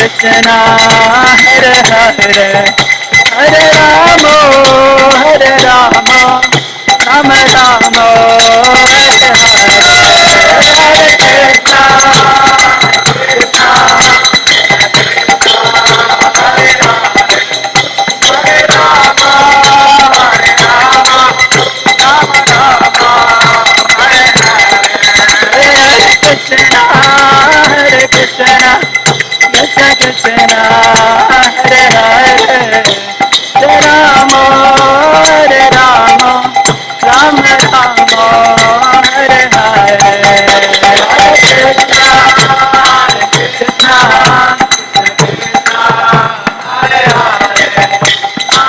Krishna, Hare Hare, Hare Rama, Hare Rama, Rama Rama, Hare Hare, Hare Krishna, Krishna Krishna, Hare Hare, Hare Rama, Hare Rama, Rama Rama, Hare Hare, Hare Krishna, Hare Rama,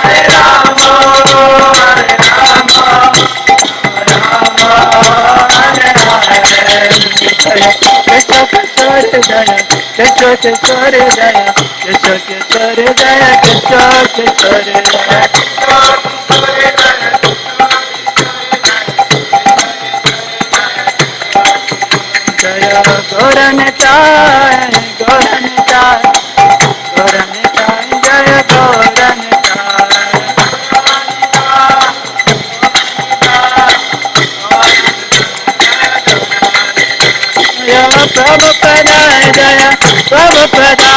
Hare Rama, Krishna Krishna Jaya, Krishna Krishna Jaya, Krishna Krishna Jaya, Krishna Krishna Jaya, Gauranitai, Gauranitai, Gauranitai, Jaya Gauranitai. Jaya Prabhupada, Jaya Prabhupada,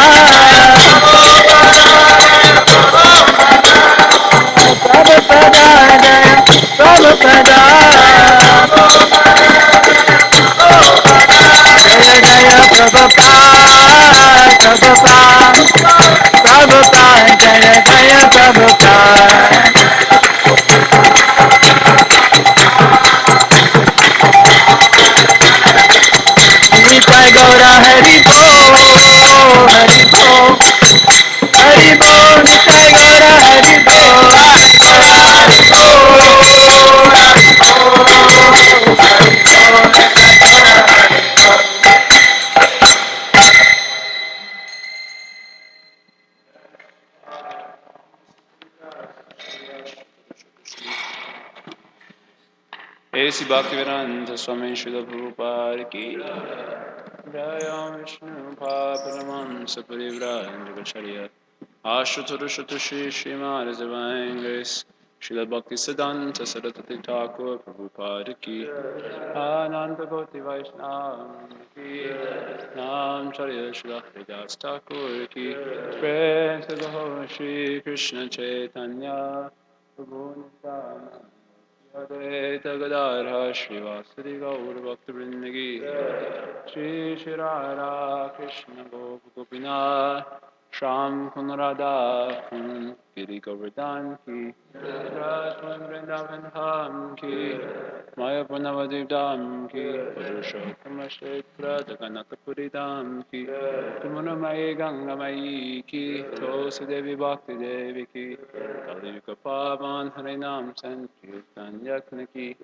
Prabhupada, Jaya Prabhupada, Jaya Jaya Prabhupada, Prabhupada, Prabhupada, Jaya Jaya Prabhupada. Nitai Gaura Hari Bo, Hari Bo, Hari Bo, Nitai Gaura Hari Bo, Hari Bo, Esi Bhaktivedanta Swami Srila Prabhupada ki Jaya Vishnu Paparamam Saparivraj Gacharya Ashuturu Shri Srimad Zavangris Srila Bhakti Siddhanta Saraswati Thakur Prabhupada ki Ananda Koti Vaishnava ki Nam Charya Srila Haridas Thakur ki Praise the Lord Shri Krishna Chaitanya Prabhu Nityananda Advaita Gadadhara Srivasadi Gaur Bhakta Vrindagi Shri Shri Radha Krishna Gopinath Sham Kun Radha Kun Giri Govardhan Ki Rajman Vrindavan Dham Ki Maya Purnavadip Dham Ki Purushottam Kshetra Jagannath Puri Dham Ki Tumuna Mai Ganga Mai Ki Tosi Devi Bhakti Devi Ki Kali Yuga Pavan Harinam Sankirtan Yakna Ki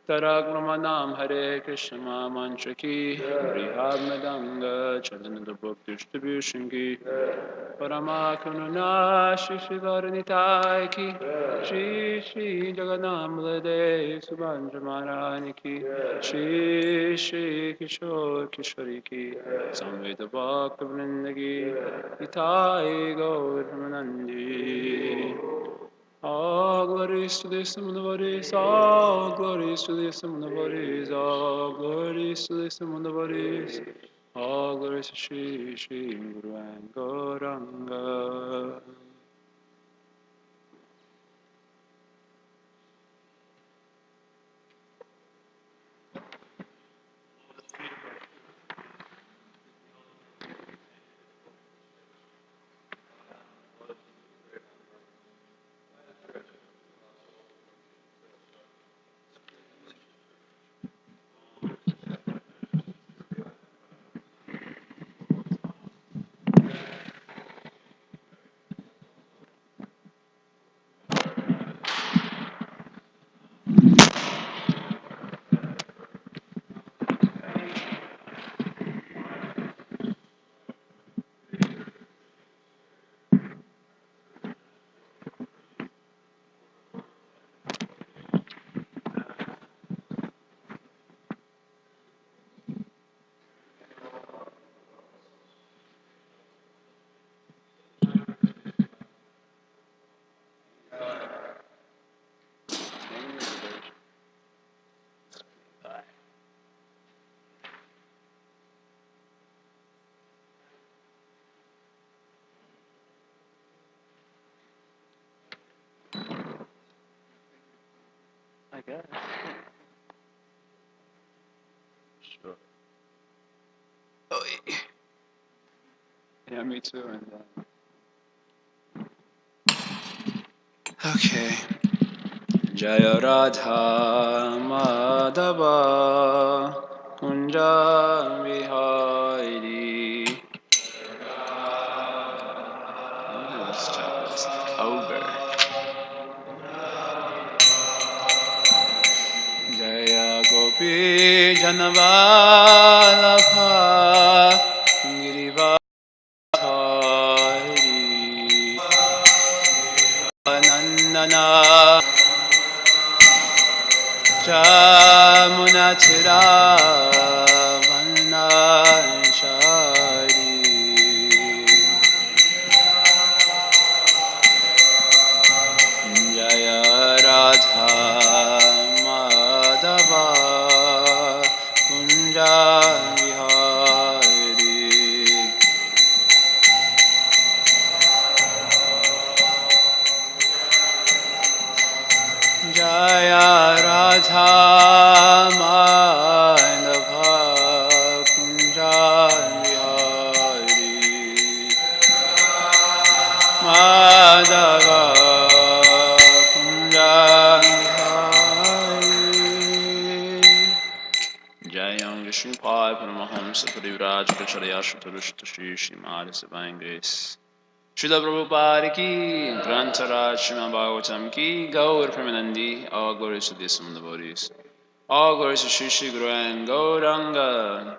Taragramanam Hare Krishna Mantra Ki Brihad Madanga Chalananda Book Distribution Ki Paramakaruna Shri Shri Varanitai Ki Shri Shri Jagannath Subhanja Maharani Ki Shri Shri Kishore Kishori Ki Samveda Bhakta Vrindagi Itai Gaur Pramanandi. All glories to the Son of the bodies, all glories to the Son of the bodies, all glories to the Son of the bodies, all glories to Shri Shri Guru and Gauranga. guess. Sure. Oh, yeah, me too. And okay. Jaya Radha Madhava Kunja Vihari. This chapter is over. Jaya Gopi Janavallabha Girivardhari Nandana Jamunatira Vanachari Jaya Radha Madhava Kunja Vihari Jaya Radha Madhava Kunja Vihari Madhava Kunja Vihari Jayam Vishnupad Paramahamsa Parivraj Pracharya Shutarushtha Shri Srimad Divine Grace Srila Prabhupada ki, Grantaraj Srimad Bhagavatam ki, Gaur Premanandi, all glories to the Assam devotees. All glories to Shri Shri Guru and Gauranga.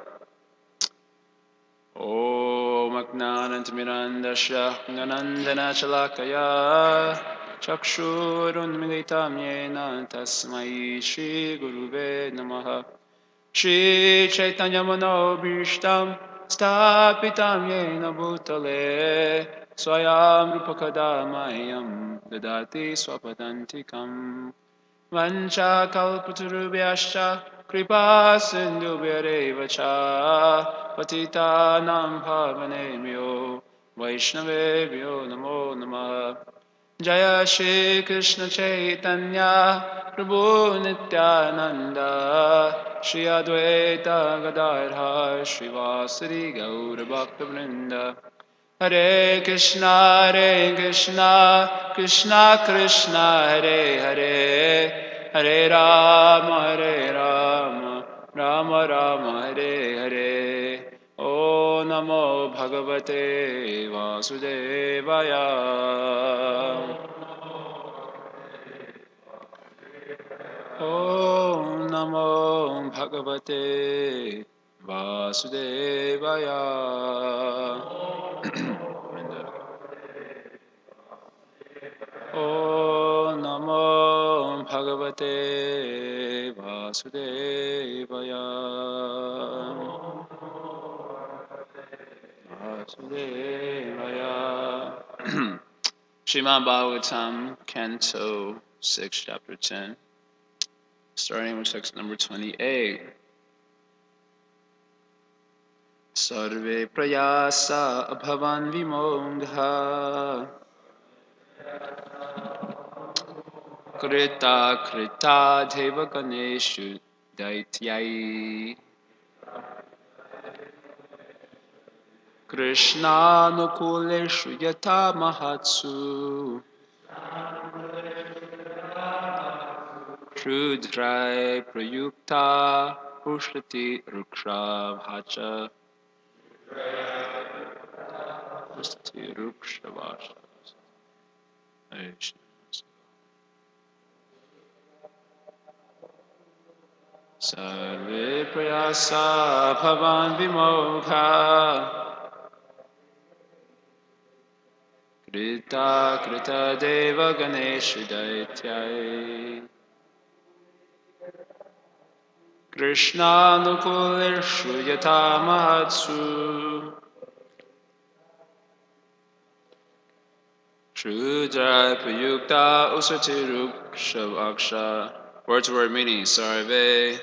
Om Ajnanantamirandasya Ganandana Chalakaya Chakshurunmilitam Yena Tasmai Shri Guruve Namaha Shri Chaitanya Manobhishtam Stapitam Yena Bhutale Swayam Rupakadamayam Dadati Swapadantikam Vancha Kalpaturubhyascha Kripa Sindhubhyareva Cha Patitanam Bhavanebhyo Vaishnavebhyo Namo Namah Jaya Shri Krishna Chaitanya Prabhu Nityananda Shri Advaita Gadadhar Shri Vasari Gaura Bhakta Vrinda Hare Krishna Krishna Krishna Hare Hare Hare Rama Rama Rama Hare Hare O Namo Bhagavate Vasudevaya O Namo Bhagavate Vasudevaya O Namo Bhagavate Vasudevaya Vasudevaya Srimad Bhagavatam, Canto 6, Chapter 10, starting with text number 28. Sarve prayasa abhavan vimogha krita krita deva ganeshu daityai Krishna nukuleshu yata mahatsu Rudrai prayukta ushrati ruksha bhacha ushrati ruksha bhacha Sarve prayasa bhavan vimogha Krita krita deva ganeshu daityai Krishna nukuleshu yata mahatsu Shrudra prayukta usati ruksha word to word meaning sarve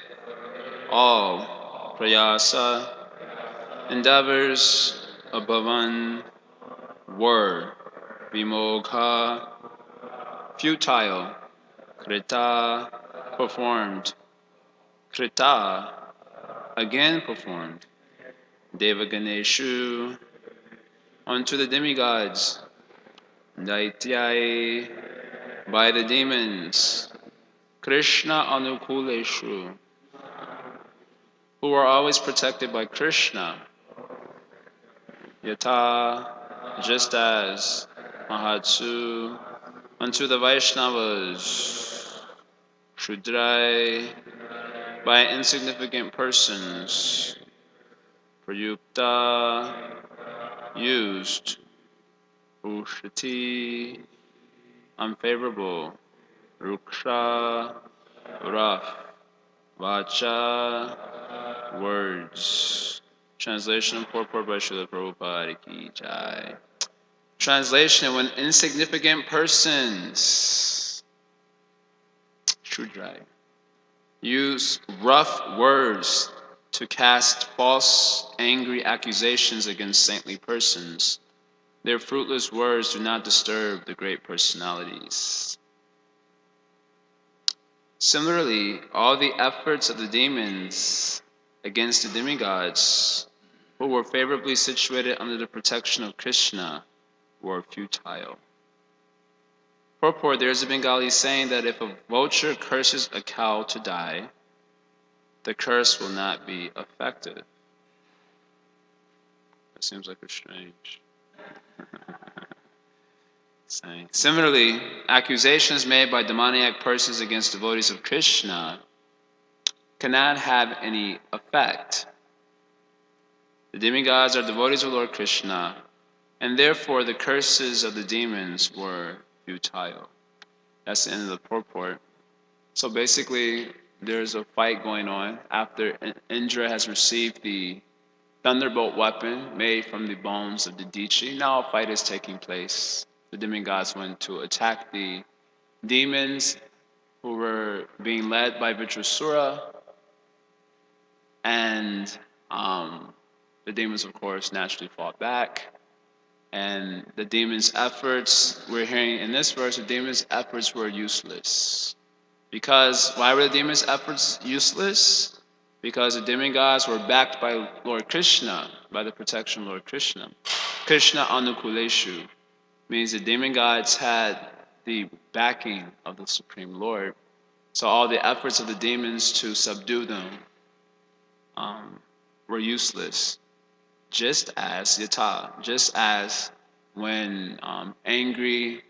all prayasa endeavors abhavan were vimogha futile krita performed. Krita again performed. Devaganeshu unto the demigods. Daityai by the demons. Krishna anukuleshu who are always protected by Krishna. Yata just as Mahatsu unto the Vaishnavas. Shudrai by insignificant persons. Prayukta used. Ushati unfavorable. Ruksha rough. Vacha words. Translation and purport by Srila Prabhupada ki Jai. Translation: when insignificant persons, Shudrai, use rough words to cast false, angry accusations against saintly persons, their fruitless words do not disturb the great personalities. Similarly, all the efforts of the demons against the demigods, who were favorably situated under the protection of Krishna, were futile. Purport: there is a Bengali saying that if a vulture curses a cow to die, the curse will not be effective. That seems like a strange saying. Similarly, accusations made by demoniac persons against devotees of Krishna cannot have any effect. The demigods are devotees of Lord Krishna, and therefore the curses of the demons were futile. That's the end of the purport. So basically, there's a fight going on after Indra has received the thunderbolt weapon made from the bones of the Dichi. Now a fight is taking place. The demigods went to attack the demons who were being led by Vitrasura, and the demons, of course, naturally fought back. And the demons' efforts, we're hearing in this verse, the demons' efforts were useless. Because, why were the demons' efforts useless? Because the demigods were backed by Lord Krishna, by the protection of Lord Krishna. Krishna anukuleshu means the demigods had the backing of the Supreme Lord. So all the efforts of the demons to subdue them were useless. Just as when angry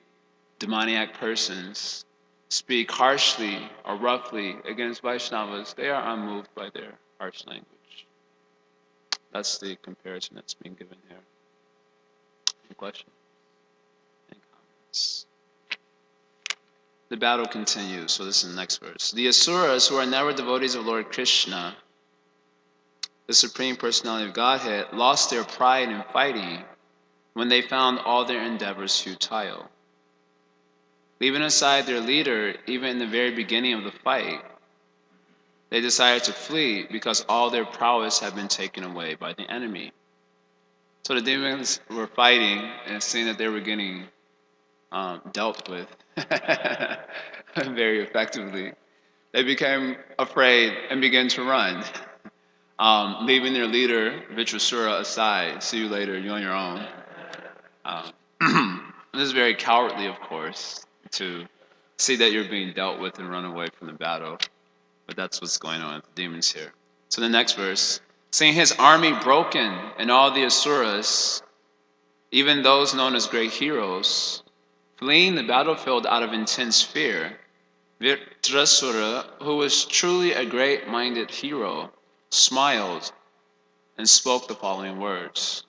demoniac persons speak harshly or roughly against Vaishnavas, they are unmoved by their harsh language. That's the comparison that's being given here. Any questions? Any comments? The battle continues, so this is the next verse. The Asuras, who are never devotees of Lord Krishna, the Supreme Personality of Godhead, lost their pride in fighting when they found all their endeavors futile. Leaving aside their leader, even in the very beginning of the fight, they decided to flee because all their prowess had been taken away by the enemy. So the demons were fighting, and seeing that they were getting dealt with very effectively, they became afraid and began to run, leaving their leader, Vitrasura, aside. See you later, you're on your own. This is very cowardly, of course, to see that you're being dealt with and run away from the battle. But that's what's going on with the demons here. So the next verse, seeing his army broken and all the Asuras, even those known as great heroes, fleeing the battlefield out of intense fear, Vitrasura, who was truly a great-minded hero, smiled and spoke the following words.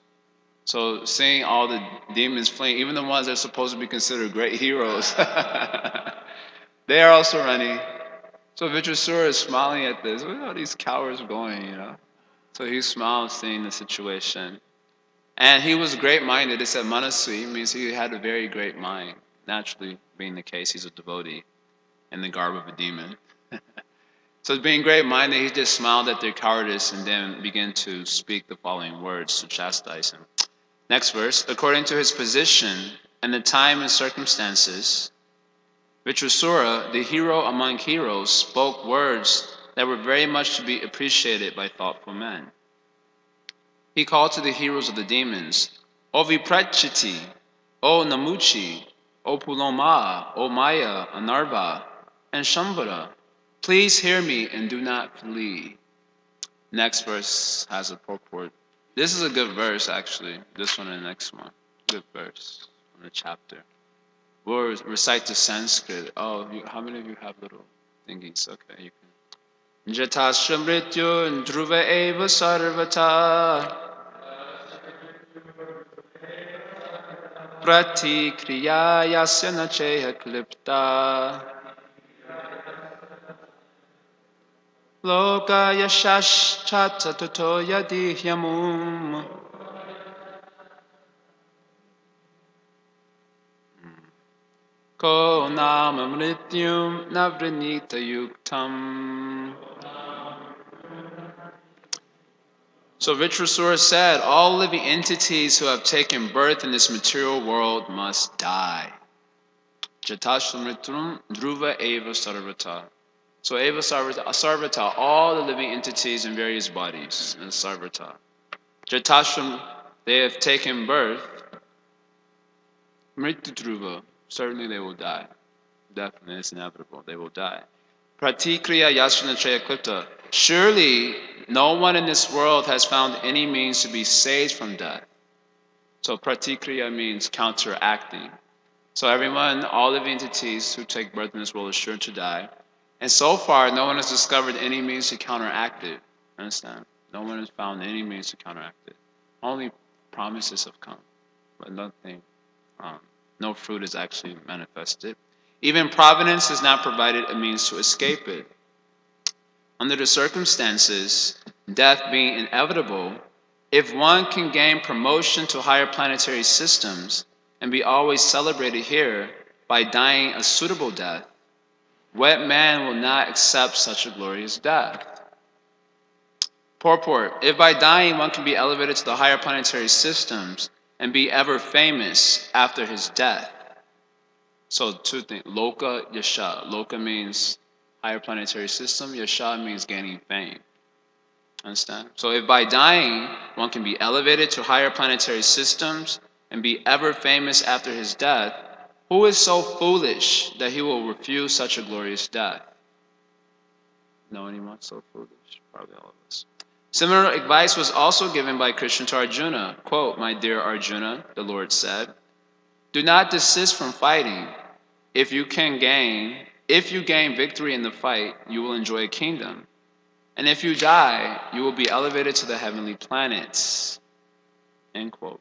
So seeing all the demons fleeing, even the ones that are supposed to be considered great heroes, they are also running. So Vitrasura is smiling at this. Where are these cowards going, So he smiled seeing the situation. And he was great-minded. It said manasvi, means he had a very great mind. Naturally, being the case, he's a devotee in the garb of a demon. So being great-minded, he just smiled at their cowardice and then began to speak the following words to chastise him. Next verse, according to his position and the time and circumstances, Vitrasura, the hero among heroes, spoke words that were very much to be appreciated by thoughtful men. He called to the heroes of the demons, O Viprachiti, O Namuchi, O Puloma, O Maya, Anarva, and Shambhara, please hear me and do not flee. Next verse has a purport. This is a good verse, actually. This one and the next one. Good verse from the chapter. We'll recite the Sanskrit. Oh, how many of you have little thingies? Okay, you can. Jatasya mrityu dhruva eva sarvata pratikriya yasya na cheha klipta loka yashashchata tato yadihyamum ko nama mrityum navrinita yuktam. So Vitrasura said, all living entities who have taken birth in this material world must die. Jatashamritrum dhruva eva sarvata. So eva sarvata, all the living entities in various bodies, and sarvata. Jatashram, they have taken birth. Mrityu dhruva, certainly they will die. Definitely, it's inevitable, they will die. Pratikriya yasana treya klipta. Surely no one in this world has found any means to be saved from death. So pratikriya means counteracting. So everyone, all living entities who take birth in this world are sure to die. And so far, no one has discovered any means to counteract it. Understand? No one has found any means to counteract it. Only promises have come, but nothing, no fruit is actually manifested. Even providence has not provided a means to escape it. Under the circumstances, death being inevitable, if one can gain promotion to higher planetary systems and be always celebrated here by dying a suitable death, what man will not accept such a glorious death? Purport: if by dying one can be elevated to the higher planetary systems and be ever famous after his death. So two things, Loka, Yasha. Loka means higher planetary system, Yasha means gaining fame. Understand? So if by dying one can be elevated to higher planetary systems and be ever famous after his death, who is so foolish that he will refuse such a glorious death? Know anyone so foolish? Probably all of us. Similar advice was also given by Krishna to Arjuna. Quote, my dear Arjuna, the Lord said, do not desist from fighting. If you gain victory in the fight, you will enjoy a kingdom. And if you die, you will be elevated to the heavenly planets. End quote.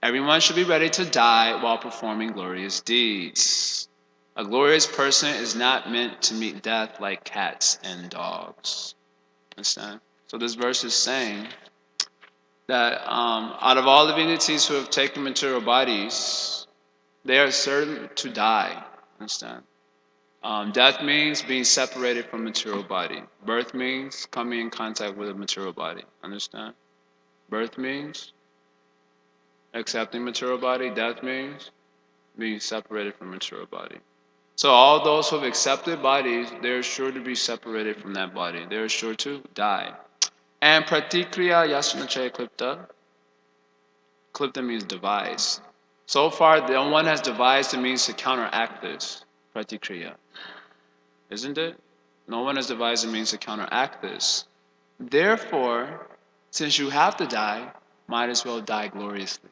Everyone should be ready to die while performing glorious deeds. A glorious person is not meant to meet death like cats and dogs. Understand? So this verse is saying that out of all the entities who have taken material bodies, they are certain to die. Understand? Death means being separated from material body. Birth means coming in contact with a material body. Understand? Birth means accepting material body. Death means being separated from material body. So all those who have accepted bodies, they're sure to be separated from that body. They're sure to die. And pratikriya yasanache klipta. Klipta means devise. So far, no one has devised a means to counteract this pratikriya. Isn't it? No one has devised a means to counteract this. Therefore, since you have to die, might as well die gloriously.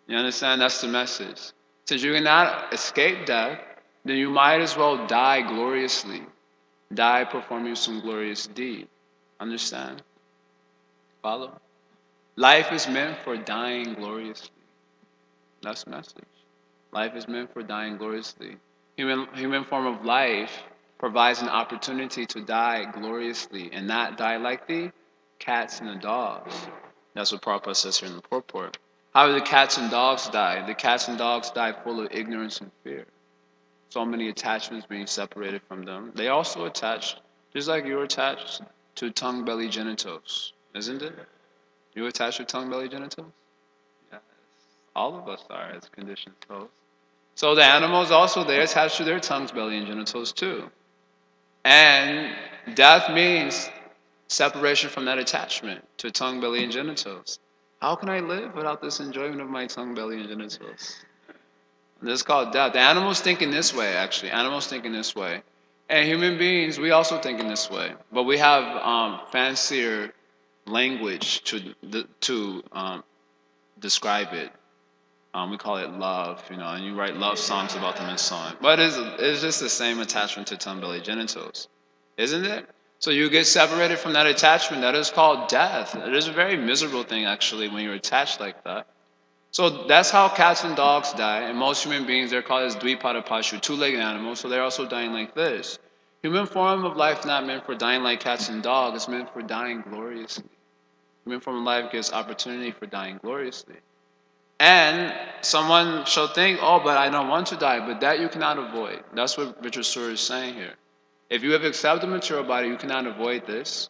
You understand? That's the message. Since you cannot escape death, then you might as well die gloriously. Die performing some glorious deed. Understand? Follow? Life is meant for dying gloriously. That's the message. Life is meant for dying gloriously. Human form of life provides an opportunity to die gloriously and not die like the cats and the dogs. That's what Prabhupada says here in the purport. How do the cats and dogs die? The cats and dogs die full of ignorance and fear. So many attachments being separated from them. They also attach, just like you're attached to tongue, belly, genitals, isn't it? You attach to tongue, belly, genitals? Yes. All of us are as conditioned souls. So the animals also, they're attached to their tongues, belly, and genitals too. And death means separation from that attachment to tongue, belly, and genitals. How can I live without this enjoyment of my tongue, belly, and genitals? This is called death. The animals think in this way, actually. Animals think in this way. And human beings, we also think in this way. But we have fancier language to describe it. We call it love, and you write love songs about them and so on. But it's just the same attachment to tongue, belly, genitals, isn't it? So you get separated from that attachment. That is called death. It is a very miserable thing, actually, when you're attached like that. So that's how cats and dogs die. And most human beings, they're called as dvipada pashu, two-legged animals. So they're also dying like this. Human form of life not meant for dying like cats and dogs. It's meant for dying gloriously. Human form of life gives opportunity for dying gloriously. And someone shall think, oh, but I don't want to die. But that you cannot avoid. That's what Richard Sroor is saying here. If you have accepted the material body, you cannot avoid this.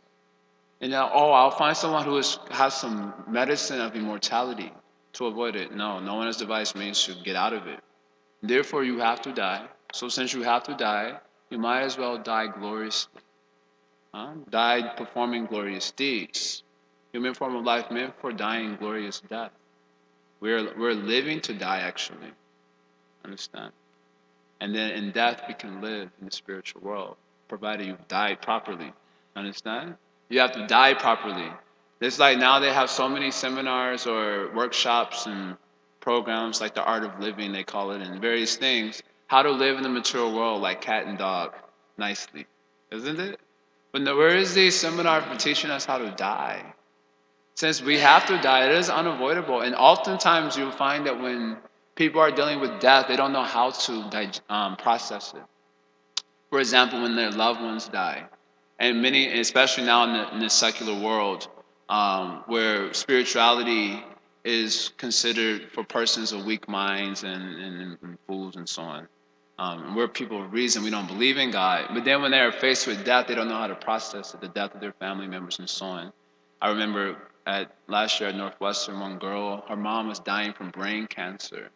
And now, oh, I'll find someone who has some medicine of immortality to avoid it. No, no one has devised means to get out of it. Therefore, you have to die. So since you have to die, you might as well die gloriously. Die performing glorious deeds. Human form of life meant for dying glorious death. We're living to die, actually. Understand? And then in death, we can live in the spiritual world, provided you've died properly. Understand? You have to die properly. It's like now they have so many seminars or workshops and programs like the art of living, they call it, and various things. How to live in the material world like cat and dog, nicely. Isn't it? But no, where is the seminar for teaching us how to die? Since we have to die, it is unavoidable. And oftentimes you'll find that when people are dealing with death, they don't know how to process it. For example, when their loved ones die, and many, especially now in the secular world, where spirituality is considered for persons of weak minds and fools and so on. We're people of reason, we don't believe in God. But then when they are faced with death, they don't know how to process it, the death of their family members and so on. I remember last year at Northwestern, one girl, her mom was dying from brain cancer.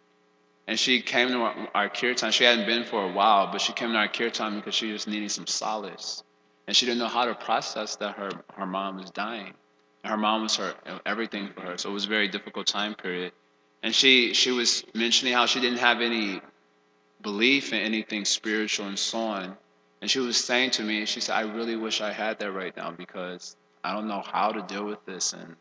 And she came to our kirtan. She hadn't been for a while, but she came to our kirtan because she was needing some solace. And she didn't know how to process that her mom was dying. And her mom was her everything for her. So it was a very difficult time period. And she was mentioning how she didn't have any belief in anything spiritual and so on. And she was saying to me, she said, I really wish I had that right now because I don't know how to deal with this. And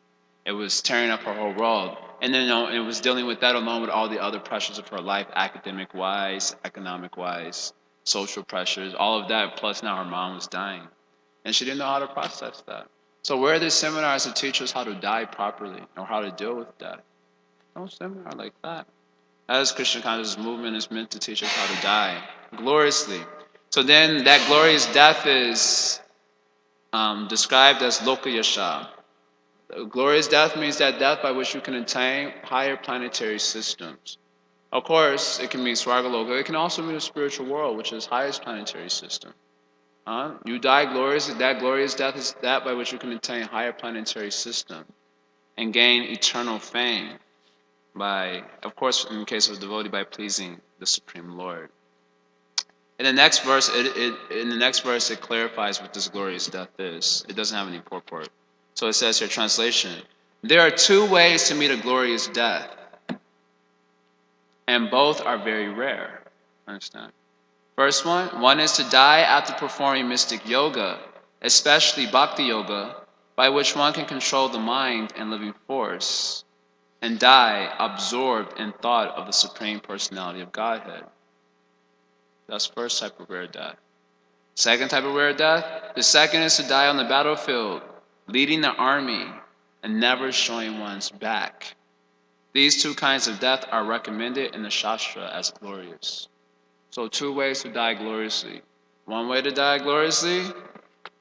it was tearing up her whole world. And then it was dealing with that along with all the other pressures of her life, academic-wise, economic-wise, social pressures, all of that, plus now her mom was dying. And she didn't know how to process that. So where are the seminars to teach us how to die properly or how to deal with death? No seminar like that. As Krishna consciousness movement is meant to teach us how to die gloriously. So then that glorious death is described as lokayasha. Glorious death means that death by which you can attain higher planetary systems. Of course, it can mean Swargaloka. It can also mean the spiritual world, which is highest planetary system. You die gloriously. That glorious death is that by which you can attain higher planetary system and gain eternal fame by, of course, in the case of a devotee, by pleasing the Supreme Lord. In the next verse, it clarifies what this glorious death is. It doesn't have any purport. So it says here, translation, there are two ways to meet a glorious death, and both are very rare. Understand? First one is to die after performing mystic yoga, especially bhakti yoga, by which one can control the mind and living force, and die absorbed in thought of the Supreme Personality of Godhead. That's first type of rare death. Second type of rare death, the second is to die on the battlefield, leading the army, and never showing one's back. These two kinds of death are recommended in the Shastra as glorious. So two ways to die gloriously. One way to die gloriously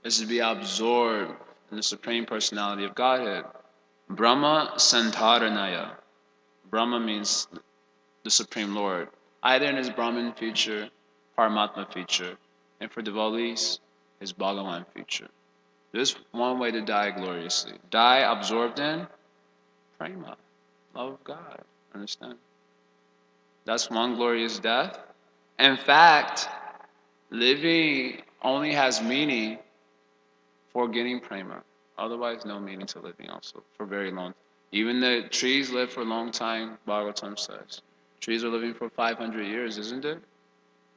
is to be absorbed in the Supreme Personality of Godhead. Brahma Santaranaya. Brahma means the Supreme Lord, either in his Brahman feature, Paramatma feature, and for devotees, his Bhagavan feature. There's one way to die gloriously. Die absorbed in prema, love of God. Understand? That's one glorious death. In fact, living only has meaning for getting prema. Otherwise, no meaning to living also for very long. Even the trees live for a long time, Bhagavatam says. Trees are living for 500 years, isn't it?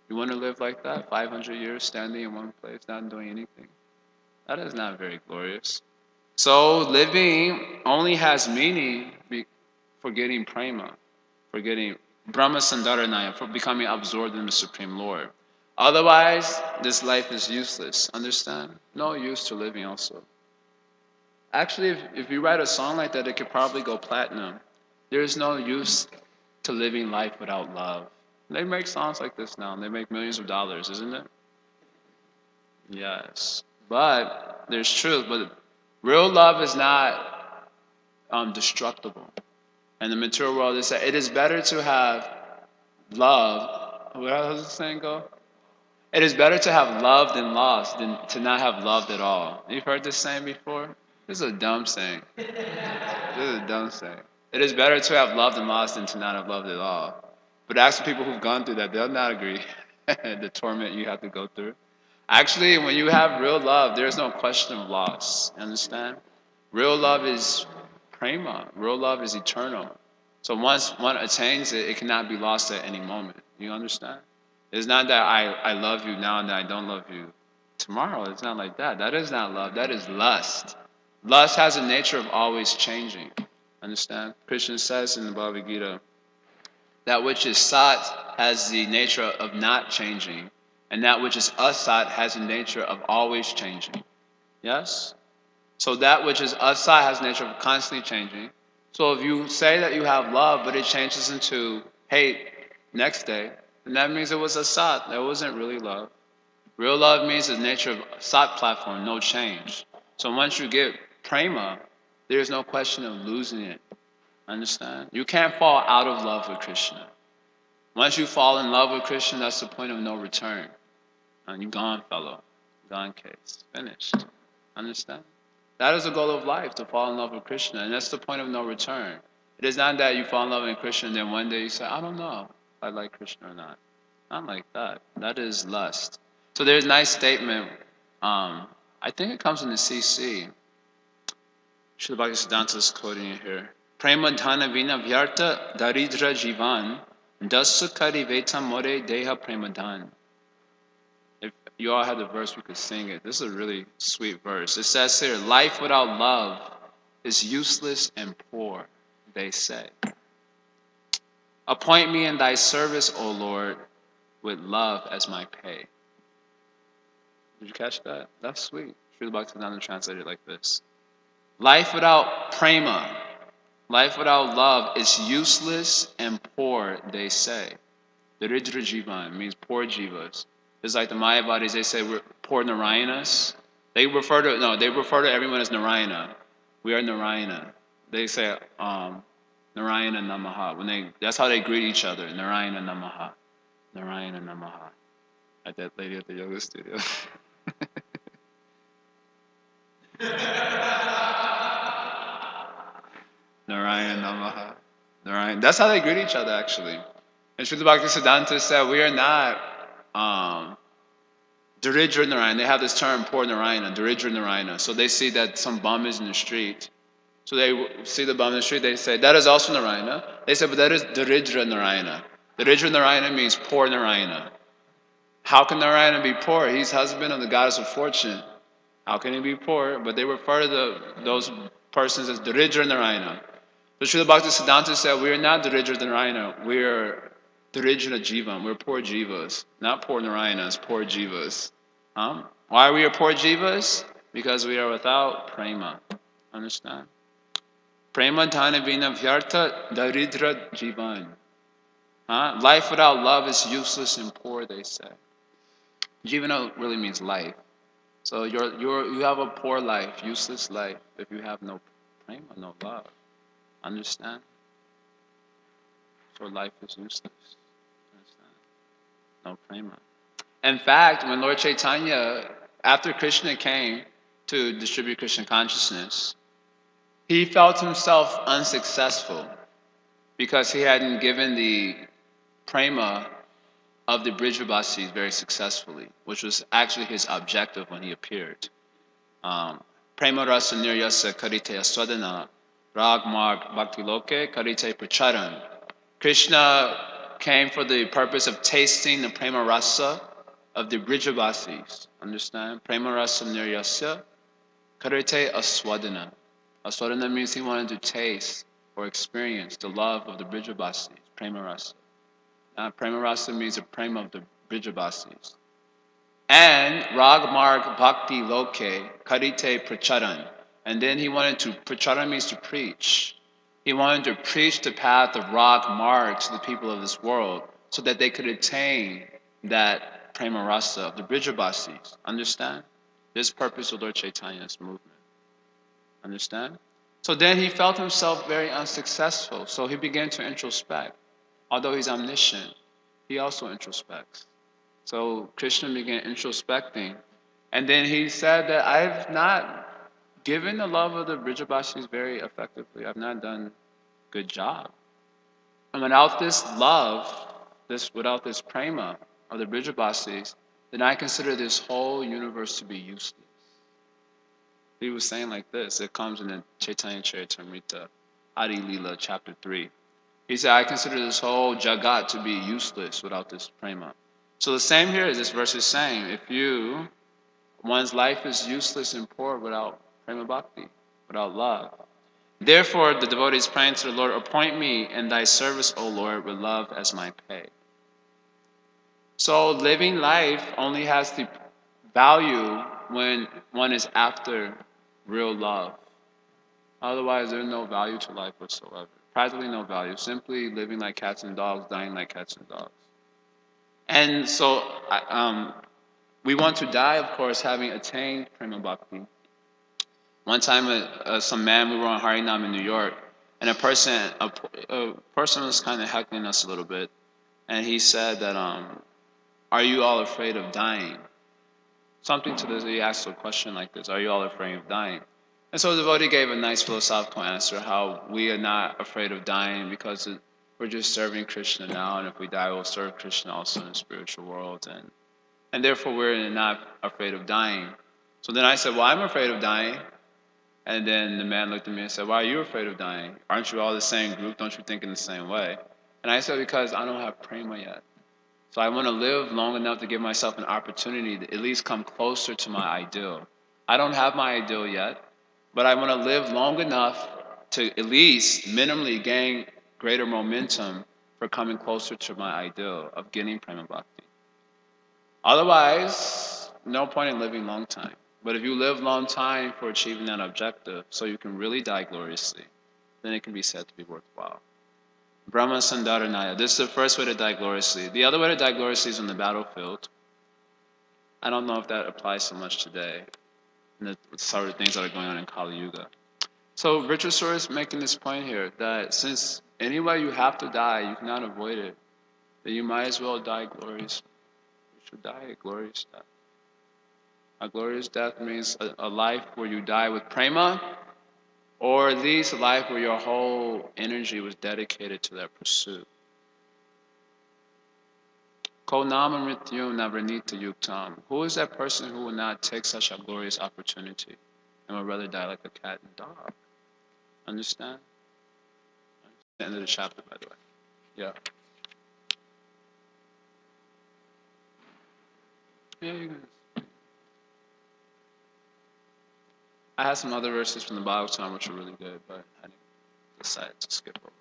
You want to live like that? 500 years standing in one place, not doing anything? That is not very glorious. So living only has meaning for getting prema, for getting Brahma Sandaranaya, for becoming absorbed in the Supreme Lord. Otherwise, this life is useless. Understand? No use to living also. Actually, if you write a song like that, it could probably go platinum. There is no use to living life without love. They make songs like this now, and they make millions of dollars, isn't it? Yes. But there's truth. But real love is not destructible. And the material world is that it is better to have love. How does the saying go? It is better to have loved and lost than to not have loved at all. You've heard this saying before? This is a dumb saying. This is a dumb saying. It is better to have loved and lost than to not have loved at all. But ask the people who've gone through that, they'll not agree. The torment you have to go through. Actually, when you have real love, there's no question of loss. Understand? Real love is prema. Real love is eternal. So once one attains it, it cannot be lost at any moment. You understand? It's not that I love you now and that I don't love you tomorrow. It's not like that. That is not love. That is lust. Lust has a nature of always changing. Understand? Krishna says in the Bhagavad Gita, that which is sat has the nature of not changing, and that which is asat has the nature of always changing. Yes? So that which is asat has the nature of constantly changing. So if you say that you have love, but it changes into hate next day, then that means it was asat. That wasn't really love. Real love means the nature of sat platform, no change. So once you get prema, there's no question of losing it. Understand? You can't fall out of love with Krishna. Once you fall in love with Krishna, that's the point of no return. And you're gone, fellow. Gone case. Finished. Understand? That is the goal of life, to fall in love with Krishna. And that's the point of no return. It is not that you fall in love with Krishna and then one day you say, I don't know if I like Krishna or not. Not like that. That is lust. So there's a nice statement. I think it comes in the CC. Srila Bhaktisiddhanta is quoting it here. Prema dhana vina vyarta daridra jivan dasukari veta more deha prema dhan. If you all had the verse, we could sing it. This is a really sweet verse. It says here, life without love is useless and poor, they say. Appoint me in thy service, O Lord, with love as my pay. Did you catch that? That's sweet. Srila Bhaktisiddhanta translated it like this. Life without prema, life without love is useless and poor, they say. Daridra jivan means poor jivas. It's like the Mayavadis, they say we're poor Narayanas. They refer to everyone as Narayana. We are Narayana. They say Narayana Namaha. That's how they greet each other. Narayana Namaha. Narayana Namaha. Like that lady at the yoga studio. Narayana Namaha. Narayana. That's how they greet each other, actually. And Srila Bhaktisiddhanta said we are not Daridra Narayana. They have this term, poor Narayana, Daridra Narayana. So they see that some bum is in the street. So they see the bum in the street, they say, that is also Narayana. They say, but that is Daridra Narayana. Daridra Narayana means poor Narayana. How can Narayana be poor? He's husband of the goddess of fortune. How can he be poor? But they refer to those persons as Daridra Narayana. But Srila Bhaktisiddhanta said, we are not Daridra Narayana. We are Daridra Jivan. We're poor jivas. Not poor Narayanas, poor jivas. Why are we poor jivas? Because we are without prema. Understand? Prema dhana vina vyarta daridra jivan. Life without love is useless and poor, they say. Jivana really means life. So you have a poor life, useless life, if you have no prema, no love. Understand? So life is useless. Understand? No prema. In fact, when Lord Chaitanya, after Krishna came to distribute Krishna consciousness, he felt himself unsuccessful because he hadn't given the prema of the Brijavasis very successfully, which was actually his objective when he appeared. Prema rasa niryasa karite aswadana rag marg bhakti loke karite pracharan. Krishna came for the purpose of tasting the prema rasa of the Brijavasis. Understand? Prema rasa niryasa karite aswadana. Aswadana means he wanted to taste or experience the love of the Brijavasis, prema rasa. Prema rasa means the prema of the Brijavasis. And rag marg bhakti loke karite pracharan. And then he wanted to, pracharan means to preach. He wanted to preach the path of rag marg to the people of this world so that they could attain that prema rasa of the Brijavasis. Understand? This purpose of Lord Chaitanya's movement. Understand? So then he felt himself very unsuccessful. So he began to introspect. Although he's omniscient, he also introspects. So Krishna began introspecting. And then he said that I've not given the love of the Brijavasis very effectively. I've not done a good job. And without this love, without this prema of the Brijavasis, then I consider this whole universe to be useless. He was saying like this. It comes in the Chaitanya Charitamrita, Adi Lila, chapter 3. He said, I consider this whole Jagat to be useless without this prema. So the same here as this verse is saying, one's life is useless and poor without prema bhakti, without love. Therefore, the devotee is praying to the Lord, appoint me in thy service, O Lord, with love as my pay. So living life only has the value when one is after real love. Otherwise, there's no value to life whatsoever. Practically no value. Simply living like cats and dogs, dying like cats and dogs. And so we want to die, of course, having attained prema bhakti. One time, some man, we were on Harinam in New York, and a person was kind of heckling us a little bit, and he said that, are you all afraid of dying? Something to this, he asked a question like this, are you all afraid of dying? And so the devotee gave a nice philosophical answer, how we are not afraid of dying because we're just serving Krishna now, and if we die, we'll serve Krishna also in the spiritual world, and therefore we're not afraid of dying. So then I said, well, I'm afraid of dying. And then the man looked at me and said, why are you afraid of dying? Aren't you all the same group? Don't you think in the same way? And I said, because I don't have prema yet. So I want to live long enough to give myself an opportunity to at least come closer to my ideal. I don't have my ideal yet, but I want to live long enough to at least minimally gain greater momentum for coming closer to my ideal of getting prema bhakti. Otherwise, no point in living long time. But if you live long time for achieving that objective, so you can really die gloriously, then it can be said to be worthwhile. Brahma Sandaranaya. This is the first way to die gloriously. The other way to die gloriously is on the battlefield. I don't know if that applies so much today, and the sort of things that are going on in Kali Yuga. So Richard Sora is making this point here, that since anyway you have to die, you cannot avoid it, that you might as well die gloriously. You should die a glorious death. A glorious death means a life where you die with prema, or at least a life where your whole energy was dedicated to that pursuit. Ko nama mrityum navranita yuktam. Who is that person who will not take such a glorious opportunity and would rather die like a cat and dog? Understand? The end of the chapter, by the way. Yeah. Yeah, you can. I had some other verses from the Bhagavatam which are really good, but I decided to skip over.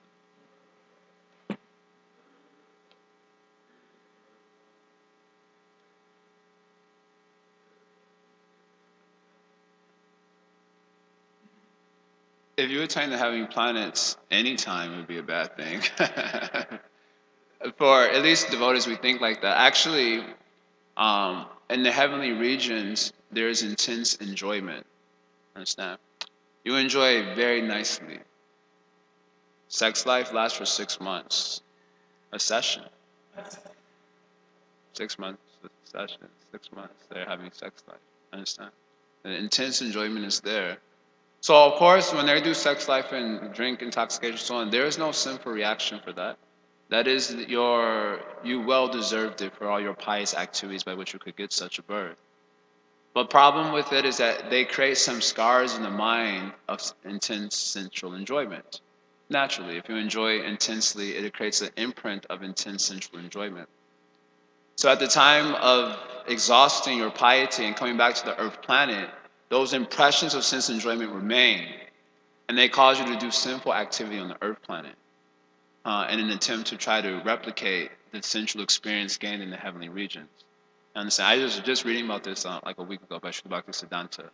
If you attain to having planets anytime, it would be a bad thing. For at least devotees, we think like that. Actually, in the heavenly regions, there is intense enjoyment. Understand? You enjoy very nicely. Sex life lasts for 6 months. A session. 6 months, a session. 6 months, they're having sex life. Understand? The intense enjoyment is there. So, of course, when they do sex life and drink intoxication and so on, there is no sinful reaction for that. That is you well deserved it for all your pious activities by which you could get such a birth. But problem with it is that they create some scars in the mind of intense sensual enjoyment. Naturally, if you enjoy intensely, it creates an imprint of intense sensual enjoyment. So at the time of exhausting your piety and coming back to the earth planet, those impressions of sense enjoyment remain, and they cause you to do sinful activity on the earth planet in an attempt to try to replicate the sensual experience gained in the heavenly regions. Understand? I was just reading about this like a week ago by Srila Bhaktisiddhanta.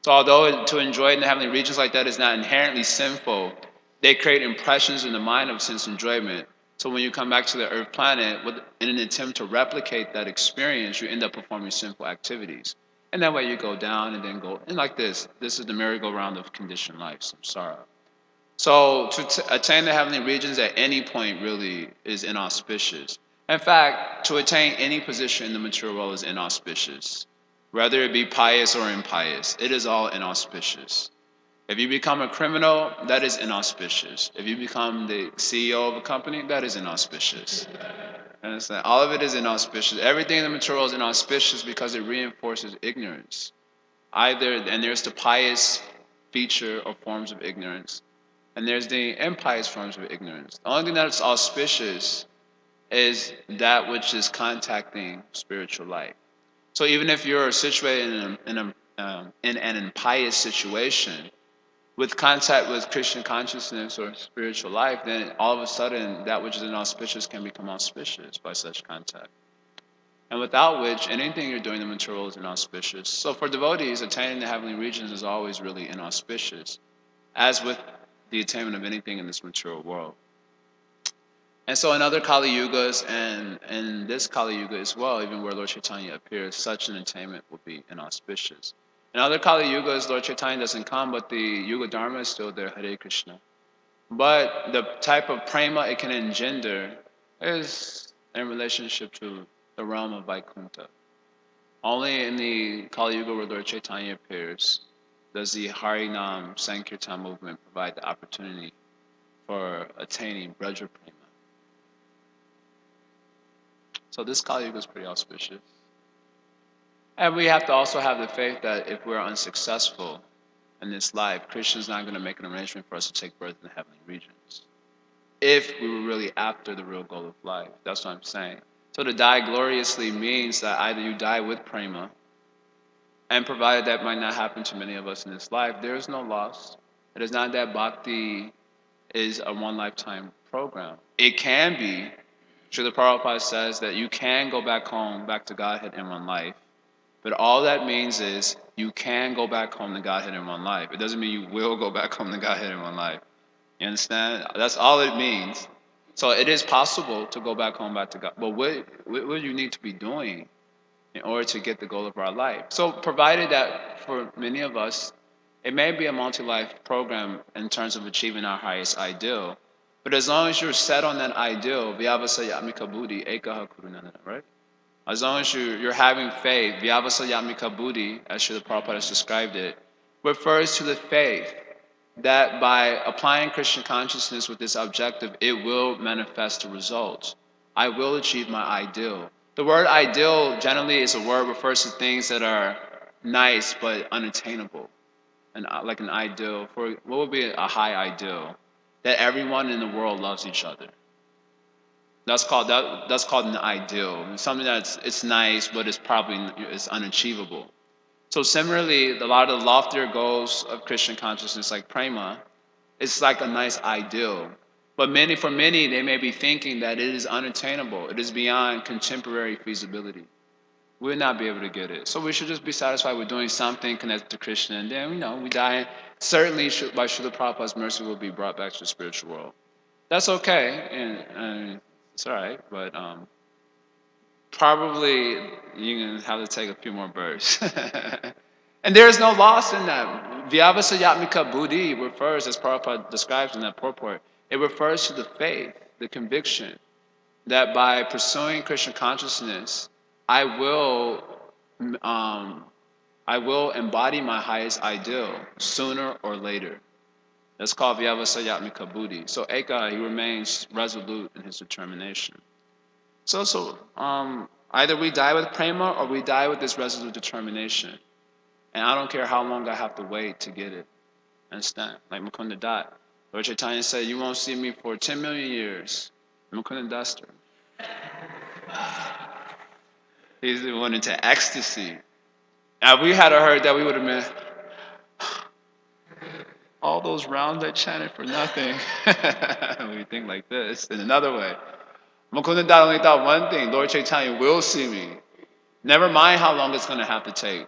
So although to enjoy in the heavenly regions like that is not inherently sinful, they create impressions in the mind of sense enjoyment. So when you come back to the earth planet, in an attempt to replicate that experience, you end up performing sinful activities. And that way you go down and then go, and like this. This is the merry-go-round of conditioned life, samsara. So to attain the heavenly regions at any point really is inauspicious. In fact, to attain any position in the material world is inauspicious. Whether it be pious or impious, it is all inauspicious. If you become a criminal, that is inauspicious. If you become the CEO of a company, that is inauspicious. Understand? All of it is inauspicious. Everything in the material is inauspicious because it reinforces ignorance. And there's the pious feature or forms of ignorance, and there's the impious forms of ignorance. The only thing that is auspicious is that which is contacting spiritual life. So even if you're situated in an impious situation, with contact with Krishna consciousness or spiritual life, then all of a sudden that which is inauspicious can become auspicious by such contact. And without which, anything you're doing in the material is inauspicious. So for devotees, attaining the heavenly regions is always really inauspicious, as with the attainment of anything in this material world. And so in other Kali Yugas and in this Kali Yuga as well, even where Lord Chaitanya appears, such an attainment will be inauspicious. In other Kali Yugas, Lord Chaitanya doesn't come, but the Yuga Dharma is still there, Hare Krishna. But the type of prema it can engender is in relationship to the realm of Vaikuntha. Only in the Kali Yuga where Lord Chaitanya appears does the Harinam Sankirtan movement provide the opportunity for attaining Braja Prema. So this Kali Yuga is pretty auspicious. And we have to also have the faith that if we're unsuccessful in this life, Krishna is not going to make an arrangement for us to take birth in the heavenly regions. If we were really after the real goal of life. That's what I'm saying. So to die gloriously means that either you die with prema, and provided that might not happen to many of us in this life, there is no loss. It is not that bhakti is a one lifetime program. It can be. Srila Prabhupada says that you can go back home, back to Godhead in one life. But all that means is you can go back home to Godhead in one life. It doesn't mean you will go back home to Godhead in one life. You understand? That's all it means. So it is possible to go back home, back to God. But what do you need to be doing in order to get the goal of our life? So provided that for many of us, it may be a multi-life program in terms of achieving our highest ideal. But as long as you're set on that ideal, vyavasayamika buddhi ekaha kurunandana, right? As long as you're having faith, vyavasayamika buddhi, as Srila Prabhupada has described it, refers to the faith that by applying Krishna consciousness with this objective, it will manifest the results. I will achieve my ideal. The word ideal generally is a word that refers to things that are nice but unattainable. And like an ideal, for what would be a high ideal? That everyone in the world loves each other. That's called an ideal. It's something it's nice, but it's unachievable. So similarly, a lot of the loftier goals of Christian consciousness, like prema, it's like a nice ideal. But for many, they may be thinking that it is unattainable. It is beyond contemporary feasibility. We'll not be able to get it. So we should just be satisfied with doing something connected to Krishna, and then we die. Certainly, by Srila Prabhupada's mercy, we'll be brought back to the spiritual world. That's okay, and it's all right. But probably you're gonna have to take a few more births. And there is no loss in that. Vyavasayatmika buddhi refers, as Prabhupada describes in that purport, it refers to the faith, the conviction that by pursuing Krishna consciousness, I will embody my highest ideal sooner or later. That's called Vyavasayatmika Buddhi. So Eka, he remains resolute in his determination. So either we die with prema or we die with this resolute determination. And I don't care how long I have to wait to get it. Understand? Like Mukunda Dat. Lord Chaitanya said, you won't see me for 10 million years. Mukunda Duster. He's went into ecstasy. Now, if we had heard that, we would have been, all those rounds I chanted for nothing. We think like this. In another way, Mukunda Dat only thought one thing: Lord Chaitanya will see me. Never mind how long it's going to have to take.